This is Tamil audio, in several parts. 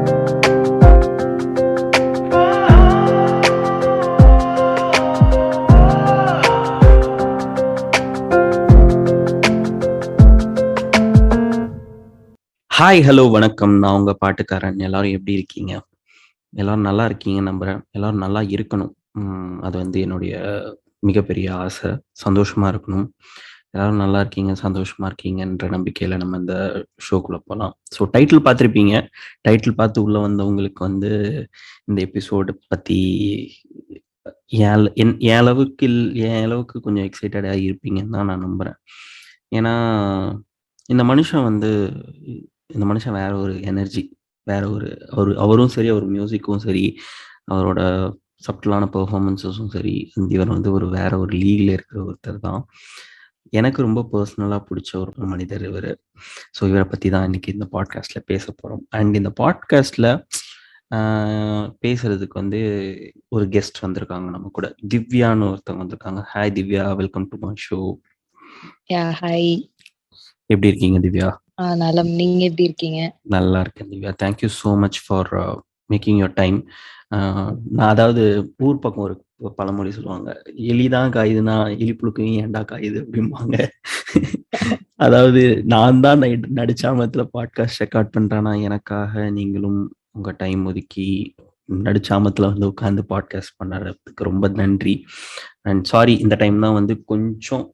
ஹாய், ஹலோ, வணக்கம். நான் உங்க பாட்டுக்காரன். எல்லாரும் எப்படி இருக்கீங்க? எல்லாரும் நல்லா இருக்கீங்க நம்புறேன். எல்லாரும் நல்லா இருக்கணும். அது வந்து என்னுடைய மிகப்பெரிய ஆசை. சந்தோஷமா இருக்கணும். எல்லாரும் நல்லா இருக்கீங்க, சந்தோஷமா இருக்கீங்கன்ற நம்பிக்கையில நம்ம இந்த ஷோக்குள்ள போலாம். ஸோ டைட்டில் பார்த்துருப்பீங்க. டைட்டில் பார்த்து உள்ள வந்தவங்களுக்கு வந்து இந்த எபிசோடு பத்தி என் அளவுக்கு கொஞ்சம் எக்ஸைட்டடா இருப்பீங்கன்னு தான் நான் நம்புறேன். ஏன்னா, இந்த மனுஷன் வந்து இந்த மனுஷன் வேற ஒரு எனர்ஜி. வேற ஒரு அவரும் சரி, அவர் மியூசிக்கும் சரி, அவரோட சப்டிலான பெர்ஃபார்மன்ஸஸும் சரி, இவர் வந்து வேற ஒரு லீக்ல இருக்கிற ஒருத்தர் தான். எனக்கு ரொம்ப பர்சனலா புடிச்ச ஒரு மனிதர் இவரு. ஸோ இவர பத்தி தான் இன்னைக்கு இந்த பாட்காஸ்ட்ல பேசப் போறோம். அண்ட் இந்த பாட்காஸ்ட்ல பேசுறதுக்கு வந்து ஒரு கெஸ்ட் வந்திருக்காங்க நம்ம கூட. திவ்யான்னு ஒருத்தவங்க வந்திருக்காங்க. Hi Divya, welcome to my show. Hi. எப்படி இருக்கீங்க திவ்யா? நலம். நீங்க எப்படி இருக்கீங்க? நல்லா இருக்கேன் Divya. Thank you so much for making your time. நான் அதாவது ஊர் பக்கம் ஒரு பழமொழி சொல்லுவாங்க, எலிதான் காயுதுன்னா எலி புழுக்கும் ஏன்டா காயுது அப்படிம்பாங்க. அதாவது நான் தான் நடிச்சாமத்துல பாட்காஸ்ட் ரெக்கார்ட் பண்றேன்னா எனக்காக நீங்களும் உங்க டைம் ஒதுக்கி நடிச்சாமத்துல வந்து உட்காந்து பாட்காஸ்ட் பண்ணுறதுக்கு ரொம்ப நன்றி. அண்ட் சாரி, இந்த டைம் தான் வந்து கொஞ்சம்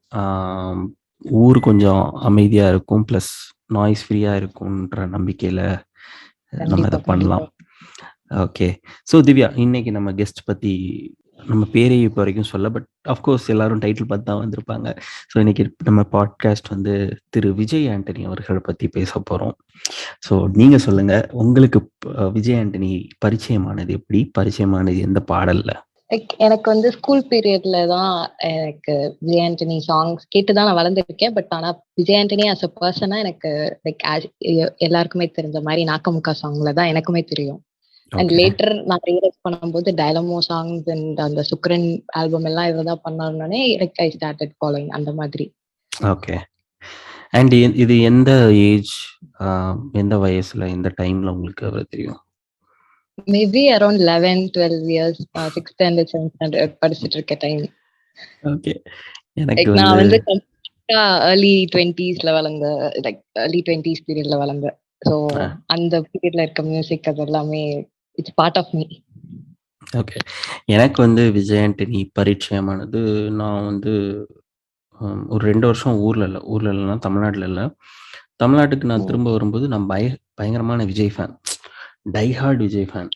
ஊர் கொஞ்சம் அமைதியா இருக்கும், ப்ளஸ் நாய்ஸ் ஃப்ரீயா இருக்கும்ன்ற நம்பிக்கையில நம்ம இதை பண்ணலாம். ஓகே. ஸோ திவ்யா, இன்னைக்கு நம்ம கெஸ்ட் பத்தி நம்ம பேரே இப்போ வரைக்கும் சொல்ல, பட் அஃப்கோர்ஸ் எல்லாரும் டைட்டில் பார்த்து தான் வந்திருப்பாங்க. ஸோ இன்னைக்கு நம்ம பாட்காஸ்ட் வந்து திரு விஜய் ஆண்டனி அவர்கள் பத்தி பேச போறோம். ஸோ நீங்க சொல்லுங்க, உங்களுக்கு விஜய் ஆண்டனி பரிச்சயமானது எப்படி? பரிச்சயமானது எந்த பாடல்ல? எனக்கு வந்து ஸ்கூல் பீரியட்ல தான் எனக்கு விஜய் ஆண்டனி சாங்ஸ் கேட்டு தான் நான் வளர்ந்துருக்கேன். பட் ஆனா விஜய் ஆண்டனி அஸ் அ பர்சனா எனக்கு லைக் எல்லாருக்குமே தெரிஞ்ச மாதிரி நாக்கமுக்கா சாங்ல தான் எனக்குமே தெரியும். அண்ட் லேட்டர் நான் ரியலைஸ் பண்ணும்போது டைலமோ சாங்ஸ் அண்ட் அந்த சுக்ரன் ஆல்பம் எல்லாம் இவர்தான் பண்ணாருன்னே லைக் ஐ ஸ்டார்டட் ஃபாலோயிங் அந்த மாதிரி. ஓகே. அண்ட் இது எந்த ஏஜ், எந்த வயசுல, எந்த டைம்ல உங்களுக்கு அவர் தெரியும்? Maybe around 11-12 years, 6th standard 7th standard படிச்சுட்டு இருக்க டைம். ஓகே. எனக்கு நான் வந்து early 20s வளர்ந்த, லைக் early 20s பீரியட்ல வளர்ந்த. ஸோ அந்த பீரியட்ல இருக்க மியூசிக் அது எல்லாமே it's part of me. Okay. எனக்கு வந்து விஜய் ஆண்டனி பரிச்சயமானது, நான் வந்து ஒரு 2 வருஷம் ஊர்ல இல்லைன்னா தமிழ்நாட்டில் இல்லை. தமிழ்நாட்டுக்கு நான் திரும்ப வரும்போது நான் பயங்கரமான Vijay fan, diehard Vijay fan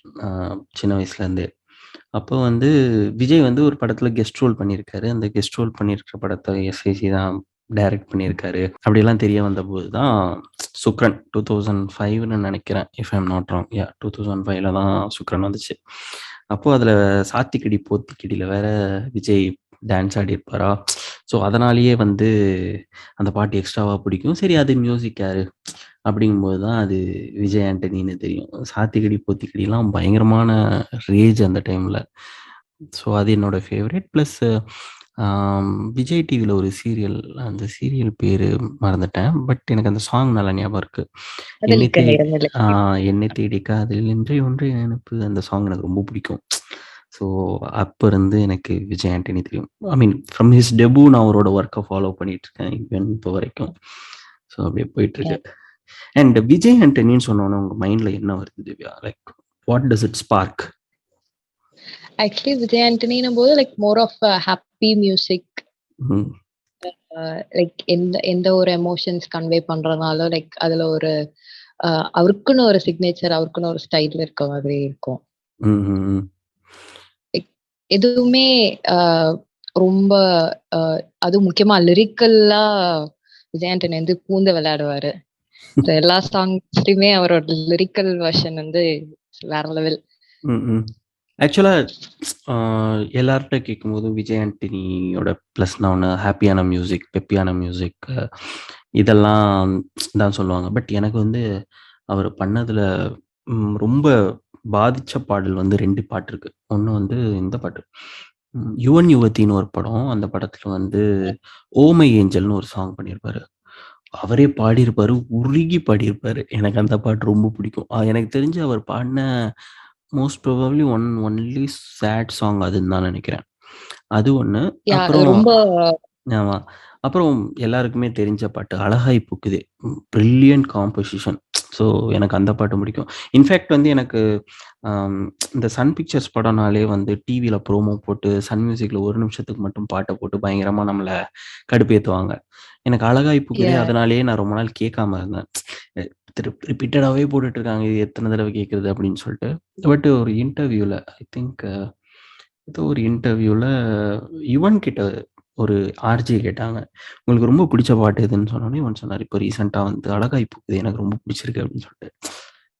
சின்ன வயசுலேருந்தே. அப்போ வந்து விஜய் வந்து ஒரு படத்தில் கெஸ்ட் ரோல் பண்ணியிருக்காரு. அந்த கெஸ்ட் ரோல் பண்ணியிருக்கிற படத்தை எஸ்ஐசி தான் டைரக்ட் பண்ணியிருக்காரு. அப்படியெல்லாம் தெரிய வந்தபோது தான் சுக்ரன் 2005ன்னு நினைக்கிறேன், இஃப் ஐம் நாட் ராங். 2005ல தான் சுக்ரன் வந்துச்சு. அப்போது அதில் சாத்திக்கிடி போத்திக்கிடியில் வேற விஜய் டான்ஸ் ஆடி இருப்பாரா. ஸோ அதனாலேயே வந்து அந்த பாட்டு எக்ஸ்ட்ராவாக பிடிக்கும். சரி, அது மியூசிக் யாரு அப்படிங்கும்போது தான் அது விஜய் ஆண்டனின்னு தெரியும். சாத்திக்கிடி போத்திக்கிடிலாம் பயங்கரமான ரேஜ் அந்த டைமில். ஸோ அது என்னோட ஃபேவரட். ப்ளஸ் விஜய் டிவியில் ஒரு சீரியல், அந்த சீரியல் பேர் மறந்துட்டேன், பட் எனக்கு அந்த சாங் நல்லா ஞாபகம் இருக்கு. என்னை தேடி காதல் ஒன்றை நினைப்பு, அந்த சாங் எனக்கு ரொம்ப பிடிக்கும். ஸோ அப்போ இருந்து எனக்கு விஜய் ஆண்டனி தெரியும். ஐ மீன் ஃப்ரம் ஹிஸ் டெபு நான் அவரோட ஒர்க்கை ஃபாலோ பண்ணிட்டு இருக்கேன் ஈவன் இப்போ வரைக்கும். ஸோ அப்படியே போயிட்டு இருக்கு. அண்ட் விஜய் ஆண்டனின்னு சொன்னோன்னே உங்க மைண்ட்ல என்ன வருது Divya? Like what does it spark? Actually Vijay ஆண்டனின்னும் போது like more of happy music. Like எந்த ஒரு எமோஷன்ஸ் கன்வே பண்றதுனால லைக் அதுல ஒரு அவருக்குன்னு ஒரு சிக்னேச்சர், அவருக்குன்னு ஒரு ஸ்டைல் இருக்க மாதிரி இருக்கும். எதுவுமே ரொம்ப அது முக்கியமா லிரிக்கல்லா விஜய் ஆண்டனி வந்து பூந்து விளையாடுவாரு. எல்லா சாங்ஸ்லயுமே அவரோட லிரிக்கல் வெர்ஷன் வந்து வேற லெவல். ஆக்சுவலாக எல்லார்கிட்ட கேட்கும்போது விஜய் ஆண்டனியோட ப்ளஸ்னா ஒன்று ஹாப்பியான மியூசிக், பெப்பியான மியூசிக், இதெல்லாம் தான் சொல்லுவாங்க. பட் எனக்கு வந்து அவர் பண்ணதில் ரொம்ப பாதித்த பாடல் வந்து 2 பாட்டு இருக்கு. ஒன்று வந்து இந்த பாட்டு, யுவன் யுவத்தின்னு ஒரு படம். அந்த படத்தில் வந்து ஓமை ஏஞ்சல்னு ஒரு சாங் பண்ணியிருப்பாரு. அவரே பாடியிருப்பாரு. உருகி பாடியிருப்பாரு. எனக்கு அந்த பாட்டு ரொம்ப பிடிக்கும். எனக்கு தெரிஞ்சு அவர் பாடின most probably only chat song அதுன்னு தான் நினைக்கிறேன். அது ஒண்ணு. அப்புறம் ரொம்ப ஆமா. அப்புறம் எல்லாருக்குமே தெரிஞ்ச பாட்டு "அழகாய் பூக்குதே" பிரில்லியன்ட் காம்போசிஷன். ஸோ எனக்கு அந்த பாட்டு பிடிக்கும். இன்ஃபேக்ட் வந்து எனக்கு ஆம், இந்த சன் பிக்சர்ஸ் படம்னாலே வந்து டிவியில ப்ரோமோ போட்டு சன் மியூசிக்ல 1 நிமிஷத்துக்கு மட்டும் பாட்ட போட்டு பயங்கரமா நம்மள கடுப்பேத்துவாங்க. எனக்கு "அழகாய் பூக்குதே" அதனாலேயே நான் ரொம்ப நாள் கேட்காம இருந்தேன். ரிப்பீட்டடாவே போட்டுட்டு இருக்காங்க. இது எத்தன தடவ கேட்கறது அப்படின்னு சொல்லிட்டு. பட் ஒரு இன்டர்வியூல ஐ திங்க் ஏதோ ஒரு இன்டர்வியூல யுவன் கிட்ட ஒரு ஆர்ஜே கேட்டாங்க. உங்களுக்கு ரொம்ப பிடிச்ச பாட்டு எதுன்னு சொன்னோனே, யுவன் சொன்னாரு, "இப்போ ரீசென்ட்டா வந்து அழகாய் பூக்குது எனக்கு ரொம்ப பிடிச்சிருக்கு" அப்படின்னு சொல்லிட்டு.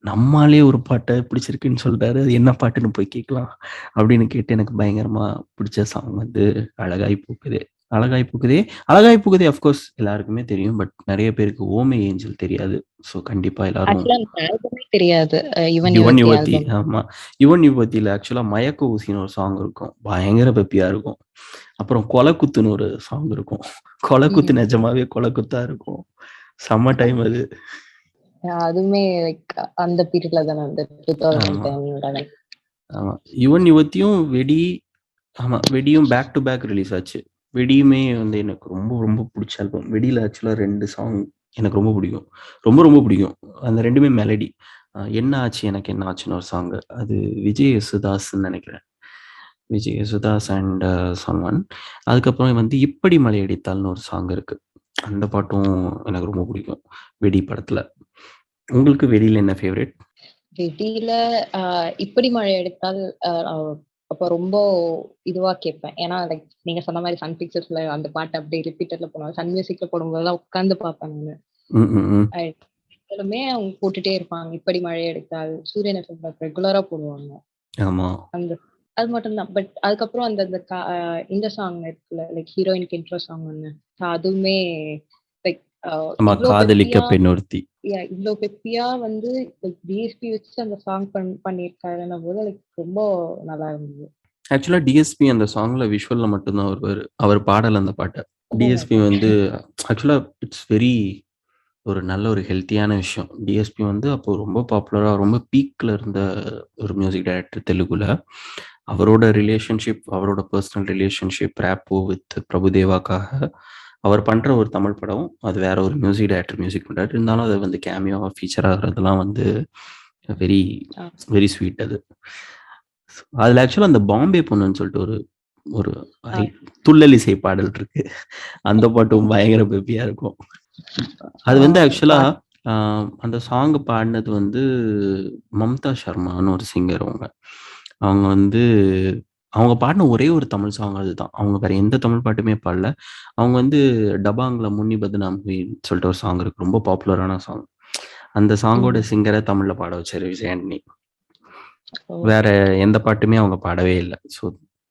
நம்மாளே ஒரு பாட்ட பிடிச்சிருக்குன்னு சொல்றாரு. அது என்ன பாட்டுன்னு போய் கேட்கலாம் அப்படின்னு கேட்டு எனக்கு பயங்கரமா பிடிச்ச சாங் வந்து அழகாய் பூக்குதே. அழகாய் பூக்குதே. அழகாய் பூக்குதே அஃப்கோர்ஸ் எல்லாருக்குமே தெரியும். பட் நெறைய பேருக்கு ஓ மை ஏஞ்சல் தெரியாது. ஸோ கண்டிப்பா எல்லாரும் ஆக்சுவலா எனக்கு ஆல்பமே தெரியாது. யுவன் யுவன் யுவதி யுவதி. ஆல்பம். ஆமா. யுவன் யுவதில ஆக்சுவலா மயக்க ஊசின்னு ஒரு சாங் இருக்கும். பயங்கர பெப்பியா இருக்கும். அப்புறம் கொலக்குத்துன்னு ஒரு சாங் இருக்கும். கொலக்குத்து நிஜமாவே கொலக்குத்தா இருக்கும். செம்ம டைம் அது. அதுவுமே லைக் அந்த பீரியட்ல தானே வந்து ஆமா. 2010 ஆமா. யுவன் யுவதியும் வெடி ஆமா. வெடியும் பேக் டு பேக் ரிலீஸ் ஆச்சு. வெடியுமே வந்து எனக்கு ரொம்ப ரொம்ப புடிச்ச ஆல்பம். வெடியில ஆக்சுவலா 2 சாங் எனக்கு ரொம்ப பிடிக்கும். ரொம்ப ரொம்ப பிடிக்கும். அந்த 2மே மெலடி. "என்ன ஆச்சு எனக்கு என்ன ஆச்சுன்னு" ஒரு சாங். அது விஜய் யேசுதாஸ்ன்னு நெனைக்கிறேன். Vijay Yesudas and someone. அதுக்கப்புறம் வந்து "இப்படி மலையடித்தால்ன்னு" ஒரு சாங் இருக்கு. அந்த பாட்டும் எனக்கு ரொம்ப பிடிக்கும். வெடி படத்துல. உங்களுக்கு வெடியில என்ன ஃபேவரைட்? வெடியில இப்படி மழை எடுத்தால் அப்போ ரொம்ப இதுவா கேட்பேன். ஏன்னா லைக் நீங்க சொன்ன மாதிரி சன் பிக்சர்ஸ்ல அந்த பாட்டு அப்படியே ரிப்பீட்டர்ல போடுவாங்க. சன் மியூசிக்ல போடும்போதெல்லாம் உட்காந்து பார்ப்பேன் நானு. ம், ம், ம். எப்பவுமே அவங்க போட்டுட்டே இருப்பாங்க. இப்படி மழை எடுத்தால் சூரியன் எஃப்எம் ரெகுலரா போடுவாங்க. ஆமா. அந்த அது மட்டும் தான். பட் அதுக்கப்புறம் அந்த அந்த இந்த சாங் இருக்குல்ல லைக் ஹீரோயினுக்கு இன்ட்ரோ சாங் ஒண்ணு. அதுவுமே லைக் ஆமா. இவ்ளோ காதலிக்க பெப்பியா பெண்ணொருத்தி. இவ்ளோ பெப்பியா வந்து டிஎஸ்பி வச்சு அந்த சாங் பண்ணியிருக்காருன்னும் போது லைக் ரொம்ப நல்லா இருந்தது. ஆக்சுவலா டிஎஸ்பி அந்த சாங்ல விஷுவல்ல மட்டும் தான் வருவாரு. அவர் பாடல அந்த பாட்ட. Oh my DSP God! வந்து ஆக்சுவலா இட்ஸ் வெரி ஒரு நல்ல ஒரு ஹெல்த்தியான விஷயம். டிஎஸ்பி வந்து அப்போ ரொம்ப பாப்புலரா ரொம்ப பீக்ல இருந்த ஒரு மியூசிக் டைரக்டர் தெலுங்குல. அவரோட ரிலேஷன்ஷிப், அவரோட பெர்சனல் ரிலேஷன்ஷிப் ராப்போ வித் பிரபுதேவாக்காக அவர் பண்ற ஒரு தமிழ் படம். அது வேற ஒரு மியூசிக் டைரக்டர் மியூசிக் பண்றாரு. இருந்தாலும் அது வந்து கேமியோவா ஃபீச்சர் ஆகுறதெல்லாம் வந்து வெரி ஆ. வெரி ஸ்வீட் அது. அதுல ஆக்சுவலா அந்த பாம்பே பொண்ணுன்னு சொல்லிட்டு ஒரு ஒரு ஆ. துள்ளல் இசை பாடல் இருக்கு. அந்த பாட்டும் பயங்கர பெப்பியா இருக்கும். அது வந்து ஆக்சுவலா பாட் அந்த சாங் பாடுனது வந்து மம்தா சர்மான்னு ஒரு சிங்கர் அவங்க. அவங்க வந்து அவங்க பாடுன ஒரே ஒரு தமிழ் சாங் அதுதான். அவங்க வேற எந்த தமிழ் பாட்டுமே பாடல. அவங்க வந்து டபாங்ல முன்னி பத்நாம் ஹுயின்னு சொல்லிட்டு ஒரு சாங் இருக்கு. ரொம்ப பாப்புலரான சாங். அந்த சாங்கோட சிங்கர தமிழ்ல பாட வச்சாரு விஜய் ஆண்டனி. வேற எந்த பாட்டுமே அவங்க பாடவே இல்ல. So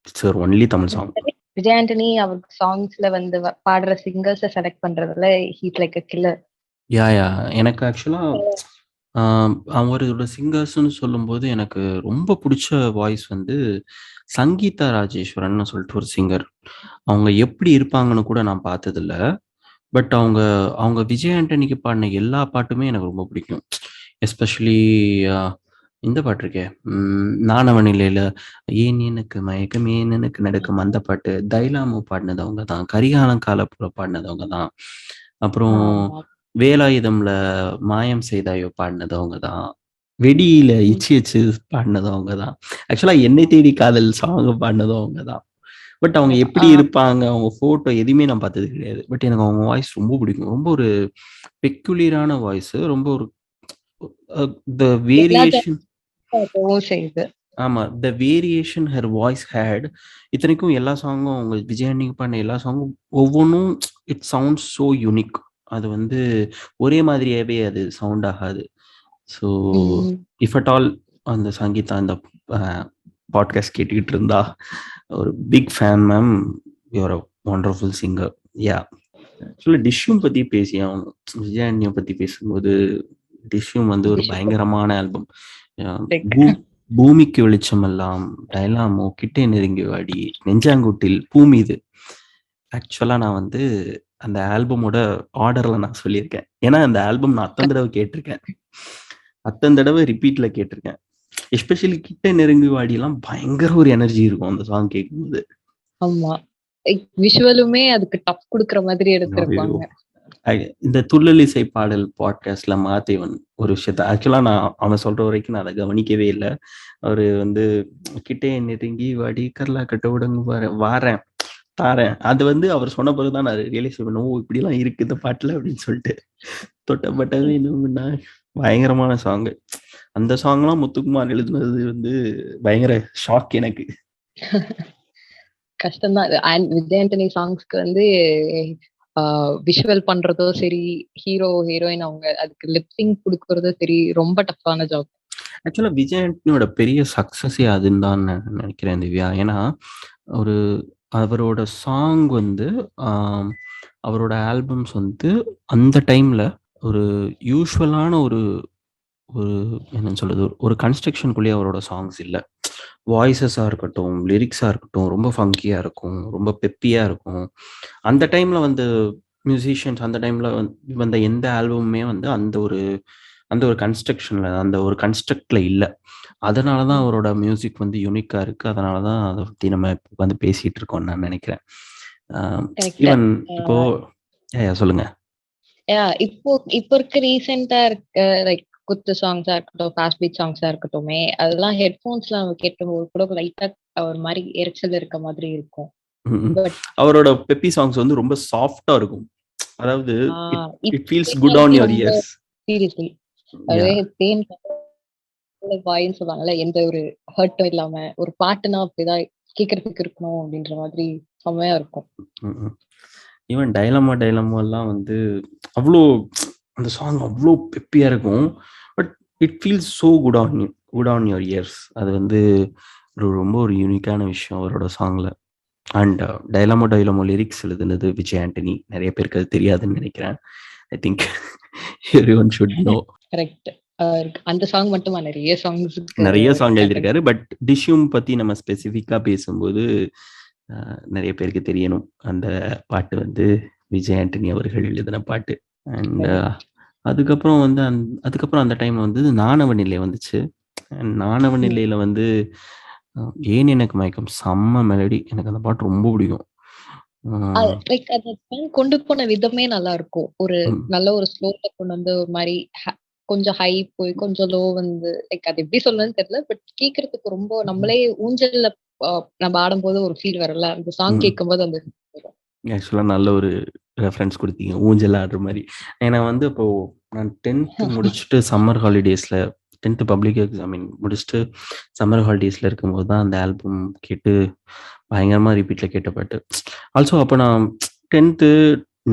it's only Tamil song. Vijay Antony அவர் சாங்ஸ்ல வந்து பாடுற சிங்கர்ஸ செலக்ட் பண்றதுல he's like a killer. Yeah. எனக்கு ஆக்சுவலா அவரோட சிங்கர்ஸ்ன்னு சொல்லும்போது எனக்கு ரொம்ப புடிச்ச வாய்ஸ் வந்து சங்கீதா ராஜேஸ்வரன்னு சொல்லிட்டு ஒரு சிங்கர். அவங்க எப்படி இருப்பாங்கன்னு கூட நான் பார்த்ததில்ல. பட் அவங்க அவங்க விஜய் ஆண்டனிக்கு பாடின எல்லா பாட்டுமே எனக்கு ரொம்ப பிடிக்கும். எஸ்பெஷலி அ இந்த பாட்டு இருக்கே, "நானவனிலேல ஏன் எனக்கு மயக்கம் ஏன் எனக்கு நடுக்கம்" அந்த பாட்டு. தைலாமோ பாடுனது அவங்க தான். கரிகாலன் காலப்புல பாடுனது அவங்க தான். அப்புறம் வேலாயுதம்ல மாயம் செய்தாயோ பாடுனது அவங்க தான். வெடியில இச்சி வச்சு பாடுனதும் அவங்க தான். ஆக்சுவலா என்னை தேடி காதல் சாங் பாடுனதும் அவங்க தான். பட் அவங்க எப்படி இருப்பாங்க, அவங்க ஃபோட்டோ எதுவுமே நான் பார்த்தது கிடையாது. பட் எனக்கு அவங்க வாய்ஸ் ரொம்ப பிடிக்கும். ரொம்ப ஒரு பெக்யூலியரான வாய்ஸ். ரொம்ப ஒரு த எல்லா வேரியேஷன் செய்யுது. ஆமா. The variation her voice had. இத்தனைக்கும் எல்லா சாங்கும் அவங்க விஜய் ஆண்டனி பாடின எல்லா சாங்கும் ஒவ்வொன்னும் இட் சவுண்ட்ஸ் சோ யூனிக். அது வந்து ஒரே மாதிரியாவே அது சவுண்ட் ஆகாது. ஸோ இஃப் அட் ஆல் அந்த சங்கீதா அந்த அ பாட்காஸ்ட் கேட்டுக்கிட்டு இருந்தா, ஒரு big fan ma'am. You are a wonderful singer. Yeah! ஆக்சுவலா டிஷ்யூம் பத்தி பேசியே ஆவணும். விஜய் ஆண்டனிய பத்தி பேசும்போது, டிஷ்யூம் வந்து ஒரு பயங்கரமான ஆல்பம். அ பூ பூமிக்கு வெளிச்சமெல்லாம், டைலாமோ, கிட்டே நெருங்கி வாடி, நெஞ்சாங்குட்டில், பூ மீது. ஆக்சுவலா நான் வந்து அந்த ஆல்பமோட ஆர்டர்ல நான் சொல்லியிருக்கேன். ஏன்னா அந்த ஆல்பம் நான் அத்தனை தடவை கேட்டிருக்கேன். அத்தனை தடவை ரிப்பீட்ல கேட்டிருக்கேன். எஸ்பெஷலி கிட்ட நெருங்கி வாடிலாம் பயங்கர ஒரு எனர்ஜி இருக்கும் அந்த சாங் கேட்கும்போது. ஆமா. விஷுவலுமே அதுக்கு டஃப் குடுக்குற மாதிரி ஐயோ! எடுத்திருப்பாங்க. இந்த துள்ளல் இசை பாடல் பாட்காஸ்ட்ல மாதேவன் ஒரு விஷயத்த ஆக்சுவலா நான் அவன் சொல்ற வரைக்கும் நான் அதை கவனிக்கவே இல்லை. அவரு வந்து கிட்டே நெருங்கி வாடி கரலா கட்ட உடங்கு வாரேன் தாரேன். அது வந்து அவர் சொன்ன பிறகுதான் நான் ரியலைஸ் பண்ணுவோம், ஓ இப்படிலாம் இருக்கு இந்த பாட்டுல அப்படின்னு சொல்லிட்டு. தொட்டப்பட்ட வேணும்னா பயங்கரமான சாங். அந்த சாங்லாம் முத்துக்குமார் எழுதுனது வந்து பயங்கர ஷாக் எனக்கு. கஷ்டம்தான். அண்ட் விஜய் ஆண்டனி சாங்ஸ்க்கு வந்து விஷுவல் பண்றதோ சரி, ஹீரோ ஹீரோயின் அவங்க அதுக்கு லிப்சிங் கொடுக்கறதோ சரி, ரொம்ப டஃப்பான ஜாப். ஆக்சுவலா விஜய் ஆண்டனியோட பெரிய சக்சஸே அதுன்னு தான் நான் நினைக்கிறேன் திவ்யா. ஏன்னா ஒரு அவரோட சாங் வந்து அவரோட ஆல்பம்ஸ் வந்து அந்த டைம்ல ஒரு யூஸ்வலான ஒரு ஒரு என்னன்னு சொல்றது, ஒரு கன்ஸ்ட்ரக்ஷனுக்குள்ளேயே அவரோட சாங்ஸ் இல்லை. வாய்ஸஸாக இருக்கட்டும், லிரிக்ஸாக இருக்கட்டும், ரொம்ப ஃபங்கியாக இருக்கும், ரொம்ப பெப்பியாக இருக்கும். அந்த டைமில் வந்து மியூசிஷியன்ஸ் அந்த டைமில் வந்த எந்த ஆல்பமுமே வந்து அந்த ஒரு கன்ஸ்ட்ரக்ஷனில் அந்த ஒரு கன்ஸ்ட்ரக்டில் இல்லை. அதனால தான் அவரோட மியூசிக் வந்து யூனிக்காக இருக்குது. அதனால தான் அதை பற்றி நம்ம இப்போ வந்து பேசிகிட்டு இருக்கோம்னு நான் நினைக்கிறேன். ஈவன் இப்போ சொல்லுங்க. இப்போ இருக்க ரீசெண்டா இருக்க லைக் குத்து சாங்ஸா இருக்கட்டும், ஃபாஸ்ட் பீட் சாங்ஸா இருக்கட்டுமே, அதெல்லாம் ஹெட்ஃபோன்ஸ்ல நம்ம கேட்கும்போது கூட லைட்டா ஒரு மாதிரி எரிச்சல் இருக்க மாதிரி இருக்கும். அவரோட பெப்பி சாங்ஸ் வந்து ரொம்ப சாஃப்டா இருக்கும். அதாவது it feels good on your ears. Seriously அதே தேன் வாயின்னு சொல்லுவாங்கல்ல, எந்த ஒரு ஹர்ட்டும் இல்லாம ஒரு பாட்டுனா அப்படிதான் கேட்கறதுக்கு இருக்கணும் அப்படின்ற மாதிரி செம்மையா இருக்கும். ஈவன் டைலமா எல்லாம் வந்து அவ்வளோ அந்த சாங் அவ்வளோ பெப்பியா இருக்கும். But it feels so good on your ears. அது வந்து ரொம்ப ஒரு யூனிக்கான விஷயம் அவரோட சாங்ல. அண்ட் டைலமோ லிரிக்ஸ் எழுதுனது விஜய் ஆண்டனி. நிறைய பேருக்கு அது தெரியாதுன்னு நினைக்கிறேன். I think everyone should know. Correct. அந்த சாங் மட்டுமா நிறைய சாங் எழுதியிருக்காரு. பட் டிஷ்யூம் பத்தி நம்ம ஸ்பெசிஃபிக்கா பேசும்போது நிறைய பேருக்கு தெரியணும், அந்த பாட்டு வந்து விஜய் ஆண்டனி அவர்கள் எழுதின பாட்டு. அண்ட் அதுக்கப்புறம் வந்து அதுக்கப்புறம் அந்த டைம்ல வந்து நாணவநிலை வந்துச்சு. நாணவநிலையில வந்து ஏன் எனக்கு மயக்கம் செம்ம மெலடி. எனக்கு அந்த பாட்டு ரொம்ப பிடிக்கும். லைக் அந்த சாங் கொண்டு போன விதமே நல்லா இருக்கும். ஒரு நல்ல ஒரு ஸ்லோல கொண்டு வந்து ஒரு மாதிரி கொஞ்சம் ஹை போய் கொஞ்சம் லோ வந்து லைக் அது எப்படி சொல்லணும்னு தெரியல. பட் கேட்கறதுக்கு ரொம்ப நம்மளே ஊஞ்சல்ல நம்ம ஆடும்போது ஒரு ஃபீல் வரல, அந்த சாங் கேட்கும்போது அந்த ஆக்சுவலா நல்ல ஒரு ரெஃபரன்ஸ் கொடுத்தீங்க, ஊஞ்சல் ஆடுற மாதிரி. ஏன்னா வந்து இப்போ நான் 10th முடிச்சுட்டு சம்மர் ஹாலிடேஸ்ல 10th பப்ளிக் எக்ஸாம் முடிச்சுட்டு சம்மர் ஹாலிடேஸ்ல இருக்கும்போது தான் அந்த ஆல்பம் கேட்டு பயங்கரமா ரிப்பீட்ல கேட்ட பாட்டு. ஆல்சோ அப்போ நான் 10th